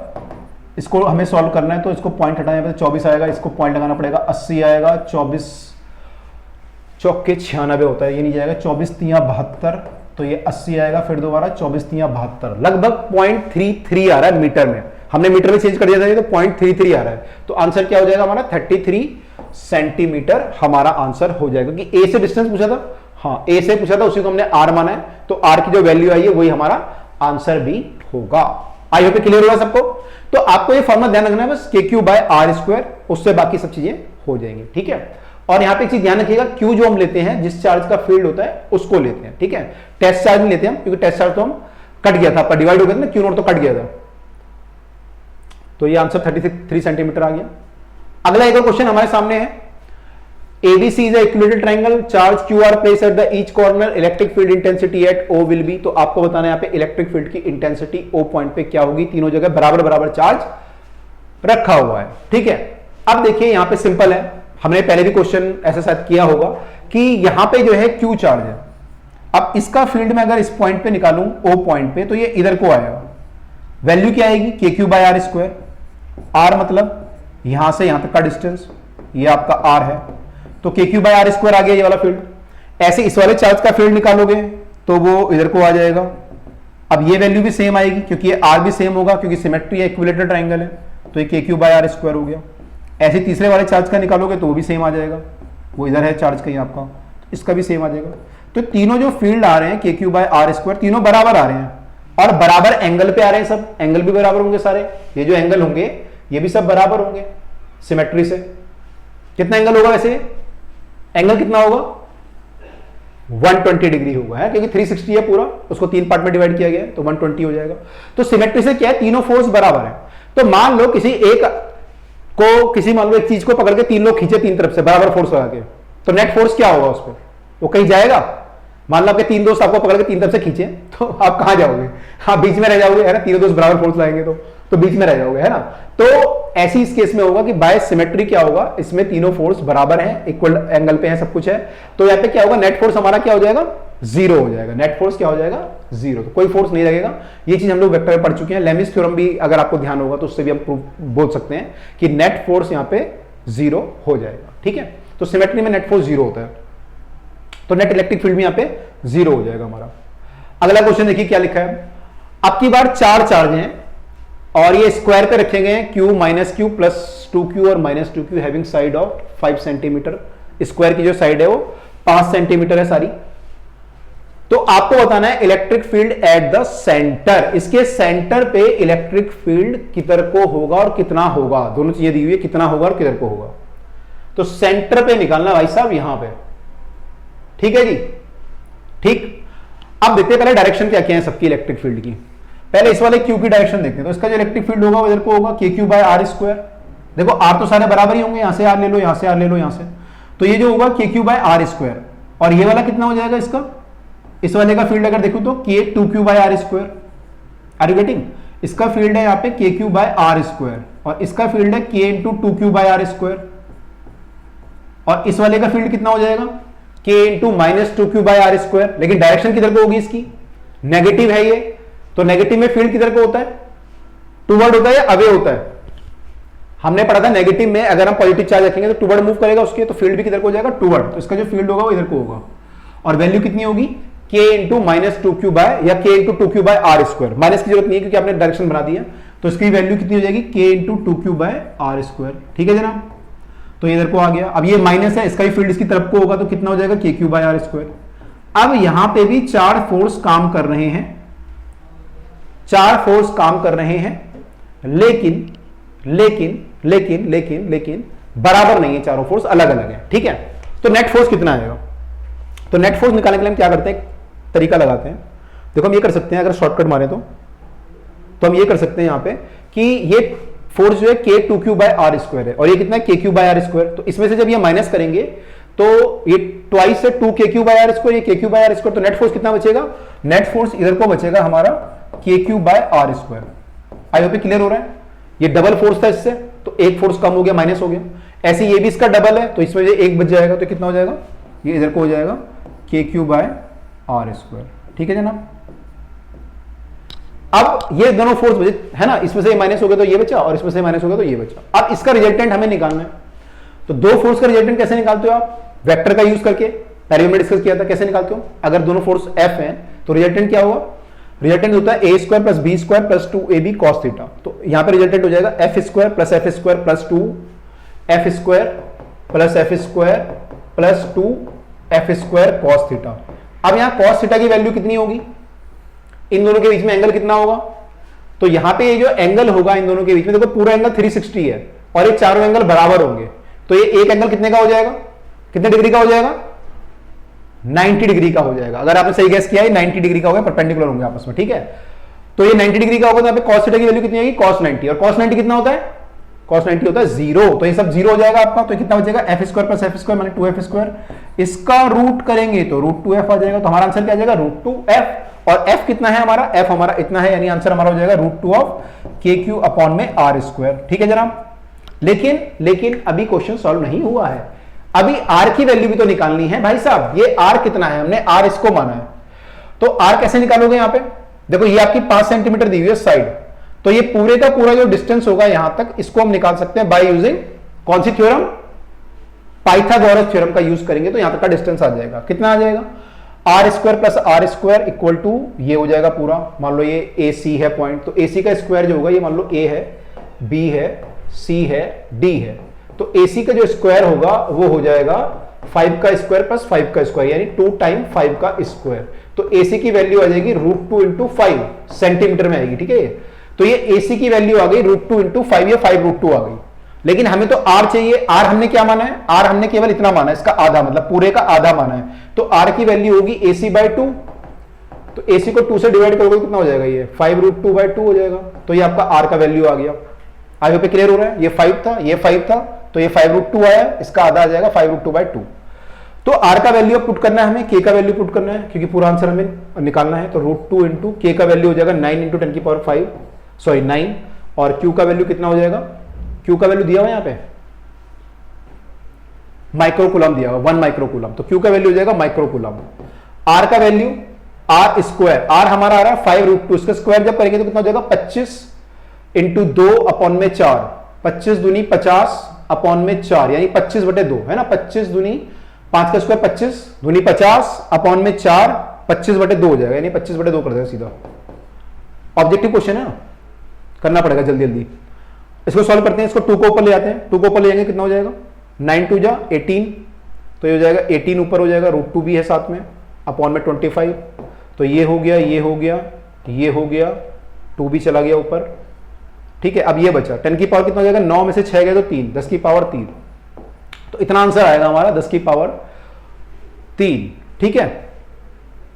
इसको हमें सॉल्व करना है, तो इसको पॉइंट हटाने पे 24 आएगा, इसको पॉइंट लगाना पड़ेगा 80 आएगा, 24 चौके 96 होता है, ये नहीं जाएगा, 24 तियां 72, तो ये 80 आएगा, फिर दोबारा 24 तियां 72, लगभग 0.33 आ रहा है मीटर में। हमने मीटर में चेंज कर दिया था, तो 0.33 आ रहा है। तो आंसर क्या हो जाएगा हमारा 33 सेंटीमीटर हमारा आंसर हो जाएगा। कि ए से डिस्टेंस पूछा था, हाँ ए से पूछा था, उसी को हमने आर माना है, तो आर की जो वैल्यू आई है वही हमारा आंसर भी होगा। आई होप क्लियर होगा सबको। तो आपको ये फॉर्मूला ध्यान रखना है बस, के क्यू बाय आर स्क्वायर, उससे बाकी सब चीजें हो जाएंगी, ठीक है। और यहां पे एक चीज ध्यान रखिएगा, क्यू जो हम लेते हैं, जिस चार्ज का फील्ड होता है उसको लेते हैं, ठीक है। टेस्ट चार्ज नहीं लेते हम, क्योंकि टेस्ट चार्ज तो हम कट गया था, आपका डिवाइड हो गया था ना, क्यू नोट तो कट गया था। तो ये आंसर 33 सेंटीमीटर आ गया। अगला एक और क्वेश्चन हमारे सामने है, ABC is a equilateral triangle, charge QR placed at the each corner, electric field intensity at O will be। तो आपको बताना है यहाँ पे इलेक्ट्रिक फील्ड की इंटेंसिटी O पॉइंट पे क्या होगी। तीनों जगह बराबर बराबर चार्ज रखा हुआ है, ठीक है। अब देखिए यहाँ पे सिंपल है, हमने पहले भी क्वेश्चन ऐसा शायद किया होगा कि यहाँ पे जो है Q चार्ज है। अब इसका फील्ड में अगर इस पॉइंट पे निकालूं O पॉइंट पे, तो ये इधर को आएगा, वैल्यू क्या आएगी K Q by R square. R मतलब यहां से यहां तक का डिस्टेंस, ये आपका आर है, तो के क्यू बाय आर स्क्वायर आ गया ये वाला फील्ड। ऐसे इस वाले चार्ज का फील्ड निकालोगे तो वो इधर को आ जाएगा। अब ये वैल्यू भी सेम आएगी क्योंकि ये आर भी सेम होगा, क्योंकि सिमेट्री है, इक्विलेटरल ट्राइंगल है, तो ये KQ/R² हो गया। ऐसे तीसरे वाले चार्ज का निकालोगे तो वो भी सेम आ जाएगा, वो इधर है चार्ज कहीं आपका, इसका भी सेम आ जाएगा। तो तीनों जो फील्ड आ रहे हैं KQ/R² तीनों बराबर आ रहे हैं और बराबर एंगल पे आ रहे हैं, सब एंगल भी बराबर होंगे सारे, ये जो एंगल होंगे ये भी सब बराबर होंगे सिमेट्री से। कितना एंगल होगा वैसे? एंगल कितना होगा? 120 डिग्री होगा, है क्योंकि 360 है पूरा, उसको 3 पार्ट में डिवाइड किया गया है तो 120 हो जाएगा। तो सिमेट्री से क्या है, तीनों फोर्स बराबर है। तो मान लो किसी एक को, किसी मान लो एक चीज को पकड़ के 3 लोग खींचे 3 तरफ से बराबर फोर्स लगा के, तो नेट फोर्स क्या होगा उस पर? वो कहीं जाएगा? मान लो आपके 3 दोस्त आपको पकड़ के 3 तरफ से खींचे तो आप कहां जाओगे? आप बीच में रह जाओगे, है ना, तीनों दोस्त बराबर फोर्स लगाएंगे तो बीच में रह जाओगे, है ना। तो ऐसी इस केस में होगा कि बाय सिमेट्री क्या होगा, इसमें तीनों फोर्स बराबर हैं, इक्वल एंगल पे हैं, सब कुछ है। तो यहां पे क्या होगा, नेट फोर्स हमारा क्या हो जाएगा? 0 हो जाएगा। नेट फोर्स क्या हो जाएगा? 0। तो कोई फोर्स नहीं लगेगा। ये चीज हम लोग वेक्टर में पढ़ चुके हैं। लेमिस थ्योरम भी अगर आपको ध्यान होगा तो उससे भी हम बोल सकते हैं कि नेट फोर्स यहां पे 0 हो जाएगा। ठीक है, तो सिमेट्री में नेट फोर्स 0 होता है, तो नेट इलेक्ट्रिक फील्ड भी यहां पे 0 हो जाएगा हमारा। अगला क्वेश्चन देखिए क्या लिखा है। अब की बार 4 चार्ज हैं और ये स्क्वायर पे रखे गए हैं, Q -Q प्लस 2Q और -2Q having side of 5 centimetre. Square की जो साइड है वो 5 सेंटीमीटर है सारी। तो आपको बताना है electric field at the centre, इसके सेंटर पे इलेक्ट्रिक फील्ड किधर को होगा और कितना होगा, दोनों चीजें दी हुई है, कितना होगा और किधर को होगा। तो सेंटर पे निकालना भाई साहब, यहां पे। ठीक है जी, ठीक। अब देखते हैं पहले डायरेक्शन क्या क्या है सबकी इलेक्ट्रिक फील्ड की। पहले इस वाले Q की डायरेक्शन देखते हैं। तो इसका जो इलेक्ट्रिक फील्ड होगा वो इधर को होगा KQ/R²। देखो R तो सारे बराबर ही होंगे, यहां से R ले लो, यहां से R ले लो, यहां से, तो ये जो होगा KQ/R²। और ये वाला कितना हो जाएगा इसका, इस वाले का फील्ड अगर देखो तो K2Q/R²। Are you getting? इसका फील्ड है यहाँ पे KQ/R² और इसका फील्ड है K×2Q/R²। और इस वाले का फील्ड कितना हो जाएगा? K×-2Q/R²। लेकिन डायरेक्शन किधर को होगी इसकी? नेगेटिव है ये, तो नेगेटिव में फील्ड किधर को होता है? टूवर्ड होता है या अवे होता है? हमने पढ़ा था नेगेटिव में अगर हम पॉजिटिव चार्ज रखेंगे तो टूवर्ड मूव करेगा उसके, तो फील्ड भी किधर को हो जाएगा? टूवर्ड। तो इसका जो फील्ड होगा वो इधर को होगा और वैल्यू कितनी होगी? K×-2Q या K×2Q/R²। माइनस की जरूरत नहीं है क्योंकि आपने डायरेक्शन बना दिया, तो इसकी वैल्यू कितनी हो जाएगी? K×2Q/R²। ठीक है जनाब, तो इधर को आ गया। अब ये माइनस है, इसका भी फील्ड इसकी तरफ को होगा तो कितना हो जाएगा? KQ/R²। अब यहां पे भी 4 फोर्स काम कर रहे हैं, 4 फोर्स काम कर रहे हैं, लेकिन लेकिन लेकिन लेकिन लेकिन बराबर नहीं है, चारों फोर्स अलग अलग है। ठीक है, तो नेट फोर्स कितना आएगा? तो नेट फोर्स निकालने के लिए हम क्या करते हैं, तरीका लगाते हैं। देखो हम ये कर सकते हैं, अगर शॉर्टकट मारे तो हम ये कर सकते हैं यहां पे कि ये फोर्स जो है K2Q/R² है और ये कितना है? KQ/R²। तो इसमें से जब ये माइनस करेंगे तो ये ट्वाइस है 2KQ/R², ये KQ/R², तो नेट फोर्स कितना बचेगा? नेट फोर्स इधर को बचेगा हमारा KQ/R²। आई होप क्लियर हो रहा है? ये डबल फोर्स था इससे, तो एक फोर्स कम हो गया, माइनस हो गया। ऐसे ये भी इसका डबल है तो इसमें एक बच जाएगा, तो कितना हो जाएगा? ये इधर को हो जाएगा KQ/R²। ठीक है जनाब। अब ये दोनों फोर्स बचे, है ना, इसमें से माइनस हो गया तो ये बचा और इसमें से माइनस हो गया तो ये बचा। अब इसका रिजल्टेंट हमें निकालना है। तो दो फोर्स का रिजल्टेंट कैसे निकालते हो आप? वेक्टर का यूज करके, पहले हमने डिस्कस किया था कैसे निकालते हो। अगर दोनों फोर्स F हैं तो रिजल्टेंट क्या होगा? रिजल्टेंट होता है A² + B² + 2AB cos θ। तो यहां पे रिजल्टेंट हो जाएगा F² + F² + 2F² + F² + 2F² cos θ। अब यहां cos θ की वैल्यू कितनी होगी? इन दोनों के बीच में एंगल कितना होगा? तो यहां पे ये जो एंगल होगा इन दोनों के बीच में, देखो पूरा एंगल 360 है और ये चारों एंगल बराबर होंगे, तो ये एक एंगल कितने का हो जाएगा? कितने डिग्री का हो जाएगा? 90 डिग्री का हो जाएगा। अगर आपने सही गैस किया है 90 डिग्री का होगा, परपेंडिकुलर होंगे आपस में। ठीक है, तो ये 90 डिग्री का होगा तो यहाँ पे cos θ की वैल्यू कितनी आएगी? cos 90। और cos 90 कितना होता है? cos 90 होता है 0, तो ये सब 0 हो जाएगा आपका। तो कितना बचेगा? F² + F² माने 2F²। इसका रूट करेंगे तो √2F आ जाएगा। तो हमारा आंसर क्या आ जाएगा? √2F। और F कितना है हमारा? F हमारा इतना है, यानी आंसर हमारा हो जाएगा √2 ठीक है जनाब। लेकिन अभी क्वेश्चन सॉल्व नहीं हुआ है, अभी R की वैल्यू भी तो निकालनी है भाई साहब। ये R कितना है? हमने R इसको माना है, तो R कैसे निकालोगे? यहां पे देखो, ये आपकी 5 सेंटीमीटर दी हुई है साइड, तो ये पूरे का पूरा जो डिस्टेंस होगा यहां तक, इसको हम निकाल सकते हैं बाय यूजिंग कौन सी थ्योरम? पाइथागोरस थ्योरम का यूज करेंगे तो यहां तक का डिस्टेंस आ जाएगा। कितना आ जाएगा? R square plus R square equal to ये हो जाएगा पूरा, मान लो ये ए सी है पॉइंट, तो ए सी का स्क्वायर जो होगा ये मान लो ए है, बी है, सी है, डी है, तो ए सी का जो स्क्वायर होगा वो हो जाएगा 5 का स्क्वायर प्लस 5 का स्क्वायर यानी 2 टाइम 5 का स्क्वायर। तो ए सी की वैल्यू आ जाएगी √2 इंटू 5 सेंटीमीटर में आएगी। ठीक है, तो ये ए सी की वैल्यू आ गई √2 इंटू 5 या 5√2 आ गई। लेकिन हमें तो आर चाहिए, आर हमने क्या माना है? आर हमने केवल इतना माना है, इसका आधा, मतलब पूरे का आधा माना है, तो आर की वैल्यू होगी AC बाई 2, तो AC को 2 से डिवाइड करोगे कितना हो जाएगा? ये 5√2/2 हो जाएगा। तो ये आपका आर का वैल्यू आ गया। आगे पे क्लियर हो रहा है? ये 5 था, ये 5 था, तो ये 5√2 आया, इसका आधा आ जाएगा 5√2/2। तो आर का वैल्यू पुट करना है हमें, के का वैल्यू पुट करना है, क्योंकि पूरा आंसर हमें निकालना है। तो √2 इंटू के का वैल्यू हो जाएगा 9 इंटू 10⁵, सॉरी 9, और क्यू का वैल्यू कितना हो जाएगा? क्यू का वैल्यू दिया हुआ यहां पे माइक्रोकूलम दिया हुआ, 1 माइक्रोकूलम, तो क्यू का वैल्यू हो जाएगा माइक्रोकूलम। आर का वैल्यू आर स्क्वायर, आर हमारा आ रहा है 5√2, इसका स्क्वायर जब करेंगे तो कितना हो जाएगा? 25 इंटू 2/4, 25 दूनी 50 अपॉन में 4 यानी 25/2 है ना, 25 दूनी 5 का स्क्वायर 25 दूनी 50 अपॉन में 4, 25/2 हो जाएगा, यानी 25/2 कर देगा सीधा। ऑब्जेक्टिव क्वेश्चन है ना, करना पड़ेगा जल्दी जल्दी। इसको सॉल्व करते हैं, इसको 2 को ऊपर ले आते हैं, 2 को ऊपर ले जाएंगे कितना हो जाएगा? 9 2 जा 18, तो ये हो जाएगा 18 ऊपर हो जाएगा, √2 भी है साथ में, अपॉन में 25, तो ये हो गया, ये हो गया, ये हो गया, 2 भी चला गया ऊपर। ठीक है, अब ये बचा 10 की पावर कितना हो जाएगा? 9 में से 6 गए तो 3, 10 की पावर 3, तो इतना आंसर आएगा हमारा 10 की पावर 3। ठीक है,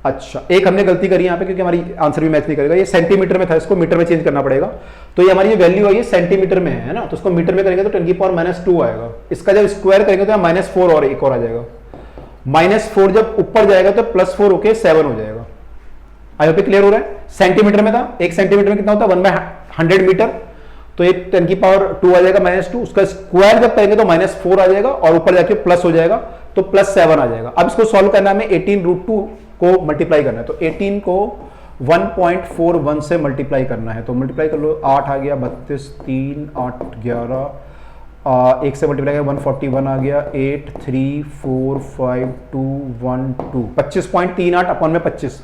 अच्छा एक हमने गलती करी यहां पे, क्योंकि हमारी आंसर भी मैच नहीं करेगा, ये सेंटीमीटर में था, इसको मीटर में चेंज करना पड़ेगा। तो ये हमारी वैल्यू है ये सेंटीमीटर में है ना, तो उसको मीटर में करेंगे तो 10 की पावर -2 आएगा। इसका जब स्क्वायर करेंगे तो -4 और एक और आ जाएगा, -4 जब ऊपर जाएगा तो +4 होके 7 हो जाएगा। आई होप क्लियर हो रहा है? सेंटीमीटर में था, 1 सेंटीमीटर में कितना होता है? 1/100 मीटर, तो एक 10 की पावर 2 आ जाएगा -2, उसका स्क्वायर जब करेंगे तो -4 आ जाएगा और ऊपर जाके प्लस हो जाएगा तो +7 आ जाएगा। अब इसको सॉल्व करना है, 18√2 को मल्टीप्लाई करना है, तो 18 को 1.41 से मल्टीप्लाई करना है, तो मल्टीप्लाई कर लो, 8 आ गया, 32, 3, 8, 11, 1 से मल्टीप्लाई किया 141 आ गया, 8, 3, 4, 5, 2, 1, 2, 25.38 अपॉन में 25,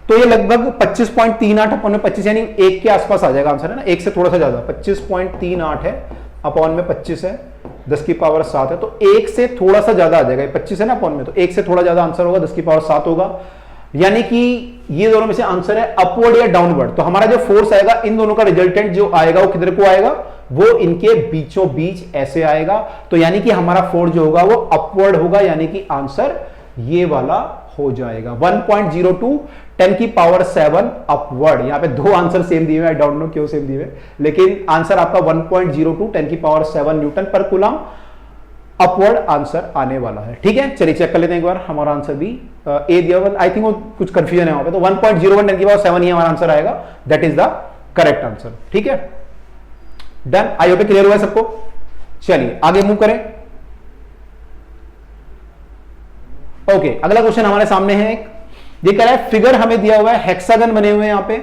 तो ये लगभग 25.38 अपॉन में 25 यानी 1 के आसपास आ जाएगा आंसर, है ना, 1 से थोड़ा सा ज्यादा, 25.38 है अपॉन में 25 है, 10 की पावर 7 है, तो 1 से थोड़ा सा ज्यादा आ जाएगा, 25 है ना अपॉन में, तो 1 से थोड़ा ज्यादा आंसर होगा, 10 की पावर 7 होगा, यानी कि ये दोनों में से आंसर है अपवर्ड या डाउनवर्ड। तो हमारा जो फोर्स आएगा, इन दोनों का रिजल्टेंट जो आएगा वो किधर को आएगा? वो इनके बीचों बीच ऐसे आएगा, तो यानी कि हमारा फोर्स जो होगा वो अपवर्ड होगा, यानी कि आंसर ये वाला हो जाएगा 1.02 10 की पावर 7 अपवर्ड। यहां पे दो आंसर सेम दिए हुए, आई डोंट नो क्यों सेम दिए हुए, लेकिन आंसर आपका 1.02 10 की पावर 7 न्यूटन पर कूलम अपवर्ड आंसर आने वाला है। ठीक है, चलिए चेक कर लेते हैं एक बार, हमारा आंसर भी ए दिया हुआ, आई थिंक वो कुछ कंफ्यूजन है वहां पे, तो 1.01 10 की पावर 7 ही हमारा आंसर आएगा, that is the correct answer. ठीक है, डन, आई होप क्लियर हुआ है सबको। चलिए आगे मूव करें। ओके, अगला क्वेश्चन हमारे सामने है, ये कह रहा है फिगर हमें दिया हुआ है, हेक्सागन बने हुए हैं यहां पे,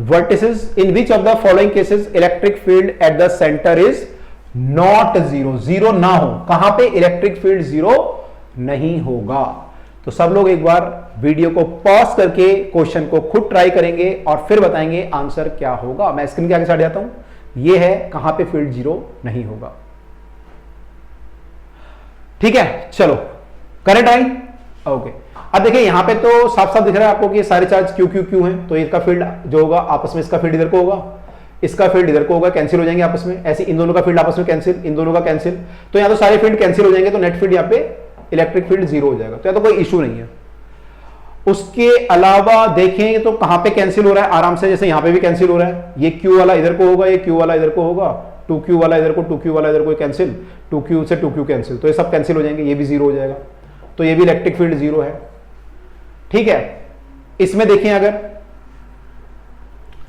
vertices in which of the following cases electric field at the centre is not zero, zero ना हो, कहां पे इलेक्ट्रिक फील्ड जीरो नहीं होगा। तो सब लोग एक बार वीडियो को पॉज करके क्वेश्चन को खुद ट्राई करेंगे और फिर बताएंगे आंसर क्या होगा। मैं स्क्रीन के आगे साइड जाता हूं, ये है कहां पे फील्ड जीरो नहीं होगा। ठीक है, चलो करेक्ट आई। ओके, अब देखिए यहां पे तो साफ साफ दिख रहा है आपको कि ये सारे चार्ज क्यू क्यू क्यू हैं, तो इसका फील्ड जो होगा आपस में, इसका फील्ड इधर को होगा, इसका फील्ड इधर को होगा, कैंसिल हो जाएंगे आपस में, ऐसे इन दोनों का फील्ड आपस में कैंसिल, इन दोनों का कैंसिल, तो यहां तो सारे फील्ड कैंसिल हो जाएंगे, तो नेट फील्ड यहां पे इलेक्ट्रिक फील्ड जीरो हो जाएगा, तो यहां तो कोई इशू नहीं है। उसके अलावा देखें तो कहां पे कैंसिल हो रहा है आराम से, जैसे यहां पे भी कैंसिल हो रहा है, ये क्यू वाला इधर को होगा, ये क्यू वाला इधर को होगा, 2Q वाला इधर को, 2Q वाला इधर को कैंसिल, 2Q से 2Q कैंसिल, तो ये सब कैंसिल हो जाएंगे, ये भी जीरो हो जाएगा, तो ये भी इलेक्ट्रिक फील्ड जीरो है। ठीक है, इसमें देखें अगर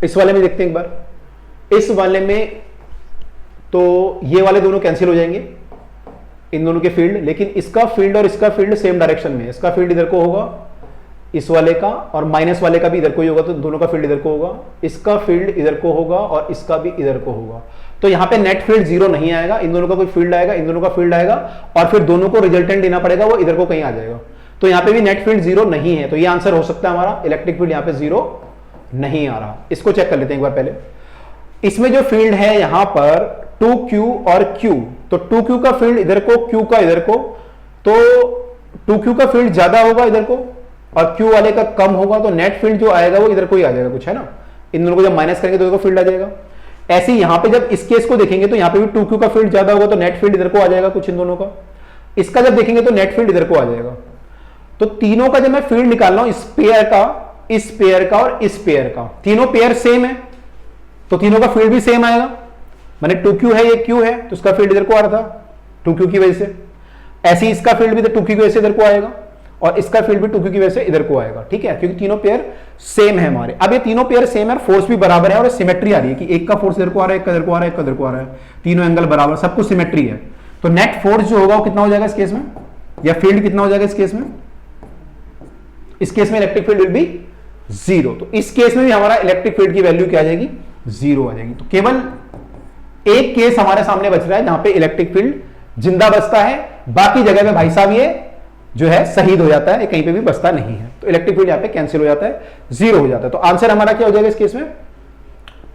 इस वाले में देखते हैं एक बार, इस वाले में तो ये वाले दोनों कैंसिल हो जाएंगे, इन दोनों के फील्ड, लेकिन इसका फील्ड और इसका फील्ड सेम डायरेक्शन में है, इसका फील्ड इधर को होगा इस वाले का, और माइनस वाले का भी इधर को ही होगा, तो दोनों का फील्ड इधर को होगा, इसका फील्ड इधर को होगा और इसका भी इधर को होगा, तो यहां पे नेट फील्ड जीरो नहीं आएगा, इन दोनों का कोई फील्ड आएगा, इन दोनों का फील्ड आएगा, और फिर दोनों को रिजल्टेंट देना पड़ेगा, वो इधर को कहीं आ जाएगा। तो यहां पे भी नेट फील्ड जीरो नहीं है, तो ये आंसर हो सकता है हमारा, इलेक्ट्रिक फील्ड यहां पे जीरो नहीं आ रहा। इसको चेक कर लेते हैं एक बार पहले। इसमें जो फील्ड है यहां पर 2q और q, तो 2q का फील्ड इधर को, q का इधर को, तो 2q का फील्ड ज्यादा होगा इधर को और q वाले का कम होगा, तो नेट फील्ड जो आएगा वो इधर को ही आ जाएगा कुछ, है ना। इन दोनों को जब माइनस करेंगे तो इधर को फील्ड आ जाएगा। ऐसे ही यहां पे जब इस केस को देखेंगे तो यहां पे भी 2q का फील्ड ज्यादा होगा, तो नेट फील्ड इधर को आ जाएगा कुछ इन दोनों का। इसका जब देखेंगे तो नेट फील्ड इधर को आ जाएगा। तो तीनों का जब मैं फील्ड निकाल रहा हूं, इस पेयर का, इस पेयर का और इस पेयर का, तीनों पेयर सेम है तो तीनों का फील्ड भी सेम आएगा। माने 2q है, ये q है, तो इसका फील्ड इधर को आ रहा था 2q की वजह से। ऐसे ही इसका फील्ड भी 2q की वजह से इधर को आएगा और इसका फील्ड भी 2q की वजह से इधर को आएगा, ठीक है, क्योंकि तीनों पेयर सेम है हमारे। अब ये तीनों पेयर सेम है, फोर्स भी बराबर है और सिमेट्री आ रही है कि एक का फोर्स इधर को आ रहा है, एक का इधर को आ रहा है, एक का इधर को आ रहा है, तीनों एंगल बराबर, सब कुछ सिमेट्री है। तो नेट फोर्स जो होगा वो कितना हो जाएगा इस केस में, या फील्ड कितना हो जाएगा इस केस में? इस केस में electric field will be zero. तो इस केस में भी हमारा इलेक्ट्रिक फील्ड की वैल्यू क्या आ जाएगी? जीरो आ जाएगी। तो केवल एक केस हमारे सामने बच रहा है जहां पे इलेक्ट्रिक फील्ड जिंदा बचता है, बाकी जगह में भाई साहब ये जो है शहीद हो जाता है, कहीं पे भी बचता नहीं है। तो इलेक्ट्रिक फील्ड यहां पे कैंसिल हो जाता है, जीरो हो जाता है। तो आंसर हमारा क्या हो जाएगा इस केस में?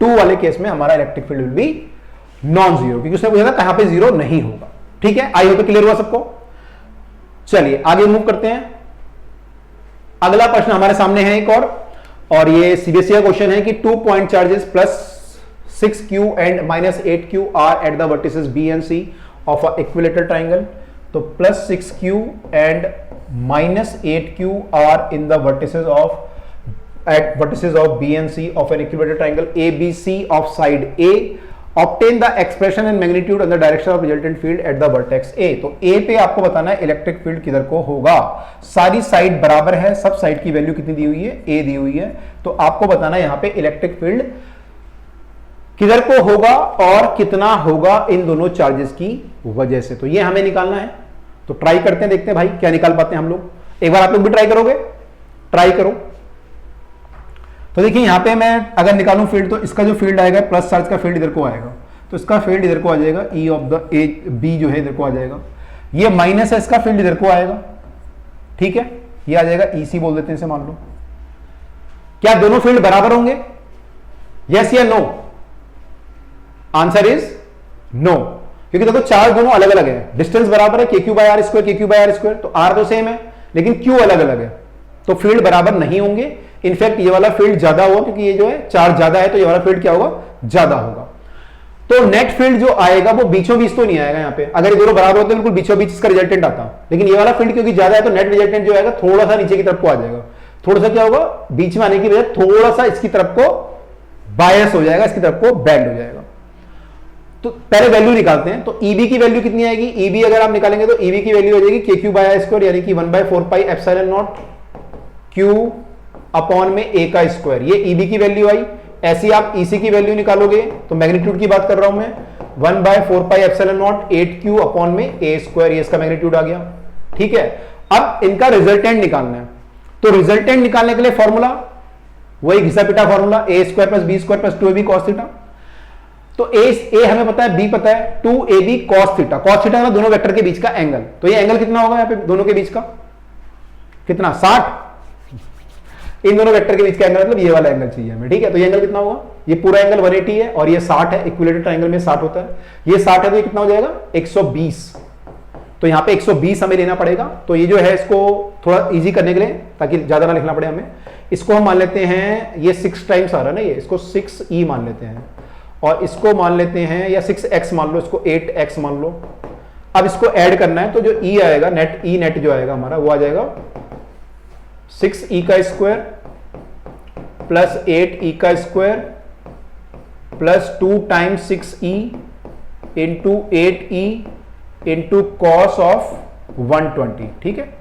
2 वाले केस में हमारा electric field will be non zero, क्योंकि उसने पूछा था कहां पे जीरो नहीं होगा। ठीक है, आई होप क्लियर हुआ सबको। चलिए आगे मूव करते हैं। अगला प्रश्न हमारे सामने है एक और ये सीबीएसई का क्वेश्चन है कि 2 point charges plus 6q and minus 8q are at the vertices B and C of a equilateral triangle. तो plus 6q and minus 8q are in the vertices of at vertices of B and C of an equilateral triangle A B C of side A. Obtain the expression and magnitude and the direction of resultant field at the vertex A. तो A पे आपको बताना है electric field किधर को होगा। सारी side बराबर है, सब साइड की वैल्यू कितनी दी हुई है? ए दी हुई है। तो आपको बताना है यहां पे इलेक्ट्रिक फील्ड किधर को होगा और कितना होगा इन दोनों चार्जेस की वजह से। तो ये हमें निकालना है। तो ट्राई करते हैं, देखते हैं भाई क्या निकाल पाते हैं हम लोग। एक बार आप लोग भी ट्राई करोगे? ट्राई करो। तो देखिए यहां पे मैं अगर निकालूं फील्ड, तो इसका जो फील्ड आएगा प्लस चार्ज का फील्ड इधर को आएगा, तो इसका फील्ड इधर को आ जाएगा, E of the A B जो है इधर को आ जाएगा। ये माइनस है, इसका फील्ड इधर को आएगा, ठीक है, ये आ जाएगा ई सी बोल देते हैं इसे, मान लो। क्या दोनों फील्ड बराबर होंगे? यस या नो? आंसर इज नो, क्योंकि देखो चार्ज दोनों अलग अलग है, डिस्टेंस बराबर है, KQ by R square, KQ by R square, तो आर तो सेम है लेकिन Q अलग अलग है, तो फील्ड बराबर नहीं होंगे। इनफैक्ट ये वाला फील्ड ज्यादा होगा, क्योंकि ये जो है चार्ज ज्यादा है, तो ये वाला फील्ड क्या होगा? ज्यादा होगा। तो नेट फील्ड जो आएगा वो बीचों बीच तो नहीं आएगा। यहाँ पे अगर ये दोनों बराबर होते बिल्कुल बीचों बीच इसका रिजल्टेंट आता, लेकिन ये वाला फील्ड क्योंकि ज्यादा है तो नेट रिजल्टेंट जो आएगा थोड़ा सा नीचे की तरफ को आ जाएगा। थोड़ा सा क्या होगा? बीच में आने की वजह थोड़ा सा इसकी तरफ को बायस हो जाएगा, इसकी तरफ को बेंड हो जाएगा। तो पहले वैल्यू निकालते हैं। तो ईबी की वैल्यू कितनी आएगी? ईबी अगर आप निकालेंगे तो ईबी की वैल्यू हो जाएगी KQ बाय आर स्क्वायर, यानी कि 1/4 pi epsilon not Q upon में A का स्क्वायर। ये ईबी की वैल्यू आई। ऐसी आप EC की वैल्यू निकालोगे तो मैग्नीट्यूड की बात कर रहा हूं मैं, 1/4 pi epsilon not 8Q upon में A स्क्वायर, ये इसका मैग्नीट्यूड आ गया, ठीक है। अब इनका रिजल्टेंट निकालना है। तो रिजल्टेंट निकालने के लिए फॉर्मूला वही घिसा पिटा formula, A square plus B square plus 2AB cos theta. तो A हमें पता है, B पता है, 2AB cos theta. cos theta दोनों वेक्टर के बीच का एंगल, तो ये एंगल कितना होगा यहाँ पे दोनों के बीच का? कितना? 60। इन दोनों वेक्टर के बीच का एंगल मतलब ये वाला एंगल चाहिए हमें, ठीक है। तो ये एंगल कितना होगा? ये पूरा एंगल 180 है और ये 60 है, इक्विलेटरल ट्रायंगल में 60 होता है। ये 60 है तो ये कितना हो जाएगा? 120। तो यहाँ पे 120 हमें लेना पड़ेगा। तो ये जो है इसको थोड़ा इजी करने के लिए, ताकि ज्यादा ना लिखना पड़े हमें, इसको हम मान लेते हैं, ये 6 टाइम्स आ रहा है ना, ये इसको 6e मान लेते हैं, और इसको मान लेते हैं, या 6x मान लो, इसको 8x मान लो। अब इसको ऐड करना है, तो जो e आएगा नेट, e नेट जो आएगा हमारा वो आ जाएगा 6e का स्क्वायर प्लस 8e का square plus 2 times 6e into 8e into cos of 120, ठीक है।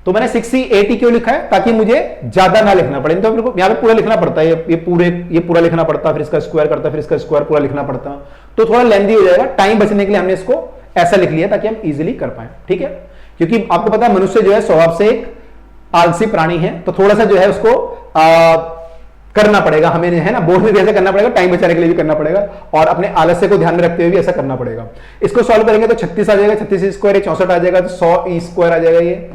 तो मैंने 6e 8e क्यों लिखा है? ताकि मुझे ज्यादा ना लिखना पड़े। तो मेरे को यहां पे पूरा लिखना पड़ता है, ये पूरा लिखना पड़ता, फिर इसका स्क्वायर करता, फिर इसका स्क्वायर पूरा लिखना पड़ता, तो थोड़ा लेंथी हो जाएगा। टाइम बचने के लिए हमने इसको ऐसा लिख लिया ताकि हम इजीली कर पाए, ठीक है। क्योंकि आपको पता है मनुष्य जो है स्वभाव से एक आलसी प्राणी है, तो थोड़ा सा जो है उसको करना पड़ेगा हमें, है ना, बोर्ड में भी ऐसा करना पड़ेगा, टाइम बचाने के लिए भी करना पड़ेगा और अपने आलस्य को ध्यान में रखते हुए भी ऐसा करना पड़ेगा। इसको सॉल्व करेंगे तो 36 आ जाएगा, 36 स्क्वायर 64 आ जाएगा, तो 100 ई स्क्वायर आ जाएगा, ये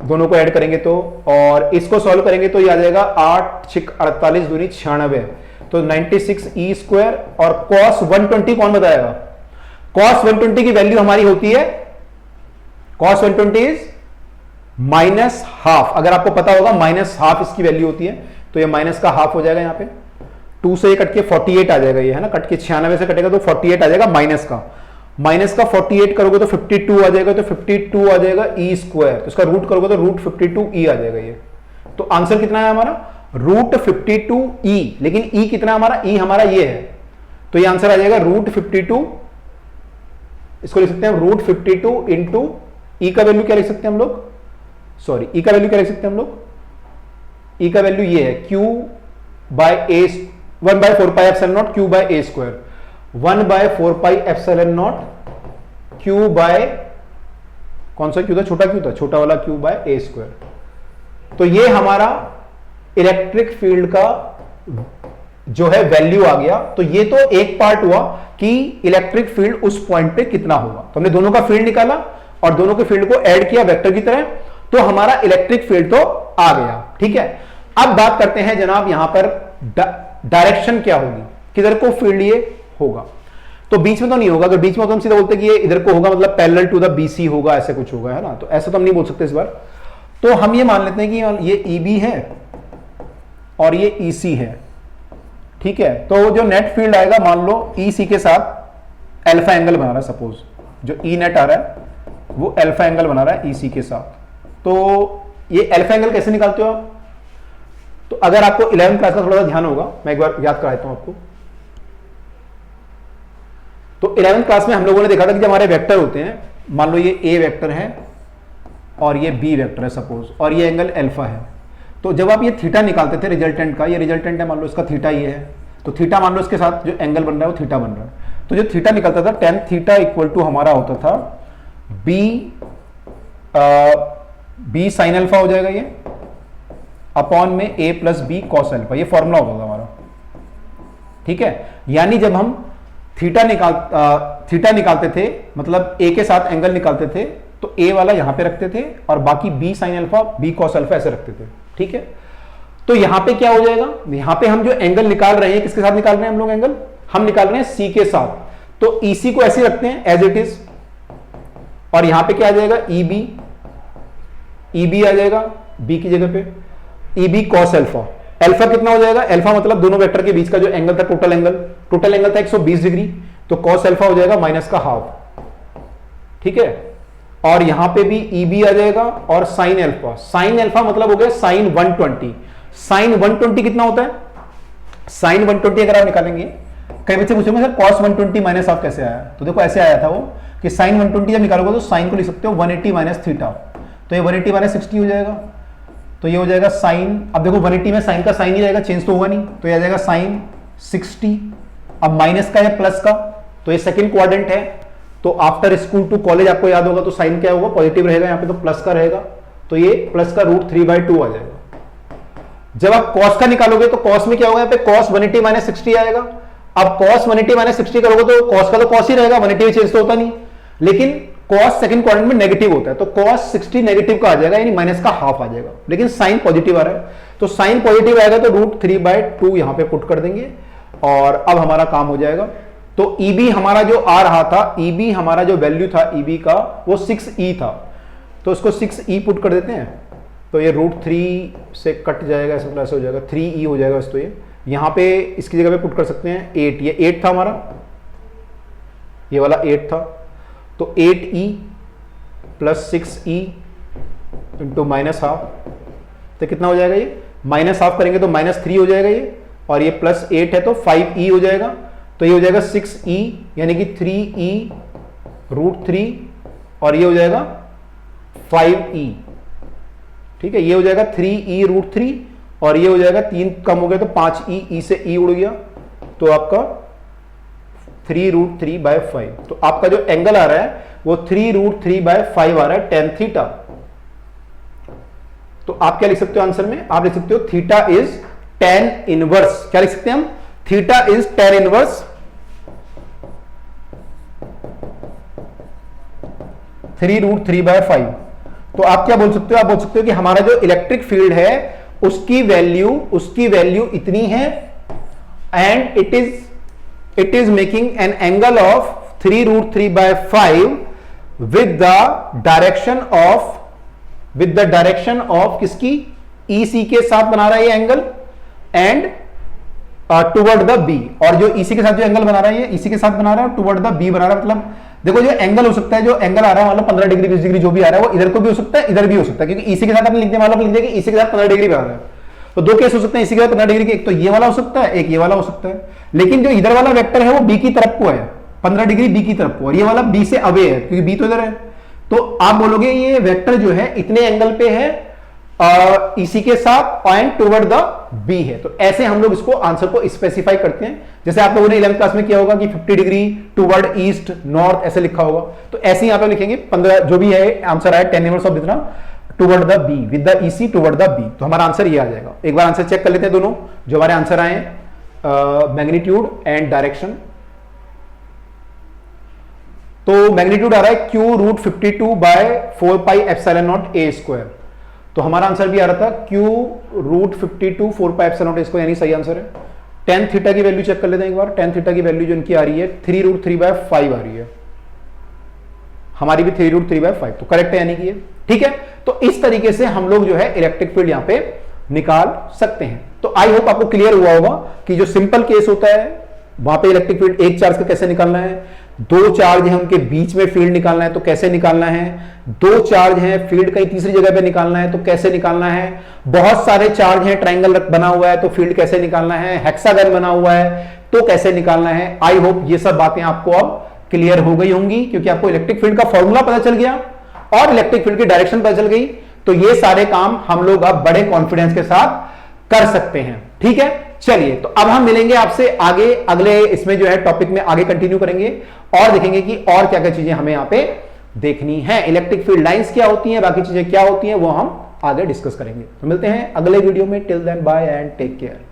दोनों को ऐड करेंगे तो, और इसको सॉल्व करेंगे तो ये आ जाएगा 8 6 48 दूनी 96, तो 96 ई स्क्वायर। और कॉस 120 कौन बताएगा? कॉस 120 की वैल्यू हमारी होती है, कॉस 120 इज माइनस हाफ। अगर आपको पता होगा माइनस हाफ इसकी वैल्यू होती है, तो ये माइनस का हाफ हो जाएगा यहाँ पे, 2 से ये कट के 48 आ जाएगा, ये है ना, कट के 96 से कटेगा तो 48 आ जाएगा माइनस का। माइनस का 48 करोगे तो 52 आ जाएगा, तो 52 आ जाएगा ई स्क्वायर, तो इसका रूट करोगे तो रूट 52 ई आ जाएगा ये। तो आंसर कितना है हमारा? रूट 52 ई। लेकिन ई कितना हमारा? ई हमारा ये है, तो ये आंसर आ जाएगा रूट 52, इसको लिख सकते हैं रूट 52 इंटू ई का वैल्यू क्या लिख सकते हैं हम लोग? सॉरी, ई का वैल्यू क्या लिख सकते हैं हम लोग? ई का वैल्यू ये है Q by A 1/4 pi epsilon naught Q by A square, 1/4 pi epsilon naught Q by, कौन सा क्यू था? छोटा क्यू था, छोटा वाला क्यू बाय ए स्क्वायर। तो ये हमारा इलेक्ट्रिक फील्ड का जो है वैल्यू आ गया। तो ये तो एक पार्ट हुआ कि इलेक्ट्रिक फील्ड उस पॉइंट पे कितना होगा, तो हमने दोनों का फील्ड निकाला और दोनों के फील्ड को ऐड किया वेक्टर की तरह, तो हमारा इलेक्ट्रिक फील्ड तो आ गया। ठीक है, अब बात करते हैं जनाब यहां पर डायरेक्शन क्या होगी, किधर को फील्ड ये होगा। तो बीच में तो नहीं होगा, अगर बीच में तो हम सीधा बोलते कि ये इधर को होगा, मतलब पैरेलल टू द बीसी होगा, ऐसे कुछ होगा, है ना, तो ऐसा तो हम नहीं बोल सकते इस बार। तो हम ये मान लेते हैं कि ये ईबी है और ये ईसी है। ठीक है, तो जो नेट फील्ड आएगा, मान लो ईसी के साथ अल्फा एंगल बना रहा है, सपोज जो ई नेट आ रहा है वो अल्फा एंगल बना रहा है ईसी के साथ। तो ये अल्फा एंगल कैसे निकालते हो आप? तो अगर आपको 11th क्लास का थोड़ा सा ध्यान होगा, मैं एक बार याद कराता हूं आपको। तो 11th क्लास में हम लोगों ने देखा था कि जब हमारे वेक्टर होते हैं, मान लो ये ए वेक्टर है और ये बी वेक्टर है सपोज, और ये एंगल अल्फा है, तो जब आप ये थीटा निकालते थे रिजल्टेंट का, ये रिजल्टेंट है, मान लो इसका थीटा ये है, तो थीटा मान लो इसके साथ जो एंगल बन रहा है वो थीटा बन रहा है। तो जो थीटा निकलता था tan थीटा इक्वल टू हमारा होता था बी साइन अल्फा हो जाएगा ये, अपॉन में ए प्लस बी कॉस अल्फा, ये फॉर्मूला होता था हमारा। ठीक है, यानी जब हम थीटा निकालते थे, मतलब ए के साथ एंगल निकालते थे, तो ए वाला यहां पे रखते थे और बाकी B sine alpha B cos alpha ऐसे रखते थे। ठीक है, तो यहां पे क्या हो जाएगा, यहां पे हम जो एंगल निकाल रहे हैं किसके साथ निकाल रहे हैं हम लोग एंगल? हम निकाल रहे हैं सी के साथ, तो ईसी को ऐसे रखते हैं एज इट इज, और यहां पे क्या आ जाएगा? ईबी आ जाएगा बी की जगह पे, ईबी कॉस अल्फा। अल्फा कितना हो जाएगा? अल्फा मतलब दोनों वेक्टर के बीच का जो एंगल था, टोटल एंगल था 120 डिग्री, तो कॉस अल्फा हो जाएगा माइनस का हाफ। ठीक है, और यहां पे भी ईबी आ जाएगा और साइन अल्फा मतलब हो गया साइन 120। साइन 120 कितना होता है? साइन 120 अगर आप निकालेंगे, कई बच्चे पूछेंगे सर कॉस 120 माइनस हाफ कैसे आया? तो देखो ऐसे आया था वो कि साइन 120 जब निकालोगे तो साइन को लिख सकते हो 180 माइनस थीटा, तो ये 180 माइनस 60 हो जाएगा, तो ये हो जाएगा साइन, अब देखो 180 में साइन का साइन ही रहेगा, चेंज तो होगा नहीं, तो ये आ जाएगा साइन 60। अब माइनस का है प्लस का, तो ये सेकंड क्वाड्रेंट है, तो आफ्टर स्कूल टू कॉलेज आपको याद होगा तो साइन क्या होगा? पॉजिटिव रहेगा, यहाँ पे तो प्लस का रहेगा, तो ये प्लस का रूट 3/2 आ जाएगा। जब आप कॉस का निकालोगे तो कॉस में क्या होगा? यहाँ पे कॉस 180 माइनस 60 आएगा। अब कॉस 180 माइनस 60 करोगे तो कॉस का तो कॉस ही रहेगा, 180 चेंज तो होता नहीं, लेकिन कॉस सेकंड क्वाड्रेंट में नेगेटिव होता है, तो कॉस 60 नेगेटिव का आ जाएगा, यानी माइनस का हाफ आ जाएगा, लेकिन साइन पॉजिटिव आ रहा है, तो साइन पॉजिटिव आएगा तो रूट 3/2 यहां पे पुट कर देंगे और अब हमारा काम हो जाएगा। तो ईबी हमारा जो आ रहा था, ईबी हमारा जो वैल्यू था ईबी का वो 6e था, तो इसको 6e पुट कर देते हैं, तो ये रूट 3 से कट जाएगा, ऐसा हो जाएगा 3e हो जाएगा। तो ये यहां पे इसकी जगह पे पुट कर सकते हैं 8, ये 8 था हमारा, ये वाला 8 था, तो 8e plus 6e into minus half, तो कितना हो जाएगा? ये माइनस हाफ करेंगे तो -3 हो जाएगा ये, और ये प्लस 8 है तो 5e हो जाएगा, तो ये हो जाएगा 6e यानी कि 3e रूट 3, और ये हो जाएगा 5e। ठीक है, ये हो जाएगा 3e रूट 3, और ये हो जाएगा 3 कम हो गया तो 5e, e से e उड़ गया, तो आपका 3√3/5। तो आपका जो एंगल आ रहा है वो 3√3/5 आ रहा है tan थीटा। तो आप क्या लिख सकते हो आंसर में? आप लिख सकते हो थीटा इज tan इनवर्स, क्या लिख सकते हैं हम, थीटा इज tan इनवर्स 3√3/5। तो आप क्या बोल सकते हो, आप बोल सकते हो कि हमारा जो इलेक्ट्रिक फील्ड है उसकी वैल्यू इतनी है and it is making an angle of 3√3/5 with the direction of किसकी, EC के साथ बना रहा है ये angle and toward the B. और जो EC के साथ जो एंगल बना रहा है ये EC के साथ बना रहा है, टुवर्ड द बी बना रहा है। मतलब देखो जो एंगल हो सकता है, जो एंगल आ रहा है मतलब 15 डिग्री 20 डिग्री जो भी आ रहा है वो इधर को भी हो सकता है, इधर भी हो सकता है, क्योंकि EC के साथ आपने लिख दिया, मतलब लिख दिया कि EC के साथ 15 डिग्री बना रहा है। तो दो केस हो सकते हैं EC के साथ 15 डिग्री के, एक तो ये वाला हो सकता है, एक ये वाला हो सकता है। लेकिन जो इधर वाला वेक्टर है वो बी की तरफ को है, 15 डिग्री बी की तरफ को, और ये वाला बी से अवे है क्योंकि बी तो इधर है। तो आप बोलोगे ये वेक्टर जो है इतने एंगल पे है EC के साथ एंड टुवर्ड द बी है। तो ऐसे हम लोग इसको आंसर को स्पेसिफाई करते हैं, जैसे आप लोगों ने 11th क्लास में किया होगा कि 50 डिग्री टुवर्ड ईस्ट नॉर्थ ऐसे लिखा होगा। तो ऐसे ही यहां पे लिखेंगे 15 जो भी है आंसर आया tan इनवर्स ऑफ इतना toward the B with the EC toward the B. तो हमारा आंसर ये आ जाएगा। एक बार आंसर चेक कर लेते हैं दोनों जो हमारे आंसर आए मैग्नीट्यूड एंड डायरेक्शन। तो मैग्नीट्यूड आ रहा है Q√52/4πε0a²। तो हमारा आंसर भी आ रहा था Q√52/4πε0a², यानी सही आंसर है। tan थीटा की वैल्यू चेक कर लेते हैं एक बार। tan थीटा की वैल्यू जो इनकी आ रही है 3√3/5 आ रही है, हमारी भी 3√3/5, तो करेक्ट है यानी कि ये ठीक है। तो इस तरीके से हम लोग जो है इलेक्ट्रिक फील्ड यहां पे निकाल सकते हैं। तो आई होप आपको क्लियर हुआ होगा कि जो सिंपल केस होता है वहां पे इलेक्ट्रिक फील्ड एक चार्ज का कैसे निकालना है, दो चार्ज है उनके बीच में फील्ड निकालना है तो कैसे निकालना है, दो चार्ज है फील्ड कहीं तीसरी जगह पे निकालना है तो कैसे निकालना है, बहुत सारे चार्ज हैं ट्रायंगल बना हुआ है तो फील्ड कैसे निकालना है, हेक्सागन बना हुआ है तो कैसे निकालना है। आई होप ये सब बातें आपको अब क्लियर हो गई होंगी, क्योंकि आपको इलेक्ट्रिक फील्ड का फॉर्मूला पता चल गया और इलेक्ट्रिक फील्ड की डायरेक्शन पता चल गई। तो ये सारे काम हम लोग अब बड़े कॉन्फिडेंस के साथ कर सकते हैं। ठीक है, चलिए तो अब हम मिलेंगे आपसे आगे, अगले इसमें जो है टॉपिक में आगे कंटिन्यू करेंगे और देखेंगे कि और क्या क्या चीजें हमें यहां पे देखनी है, इलेक्ट्रिक फील्ड लाइंस क्या होती हैं, बाकी चीजें क्या होती हैं वो हम आगे डिस्कस करेंगे। तो मिलते हैं अगले वीडियो में। Till then bye and take care.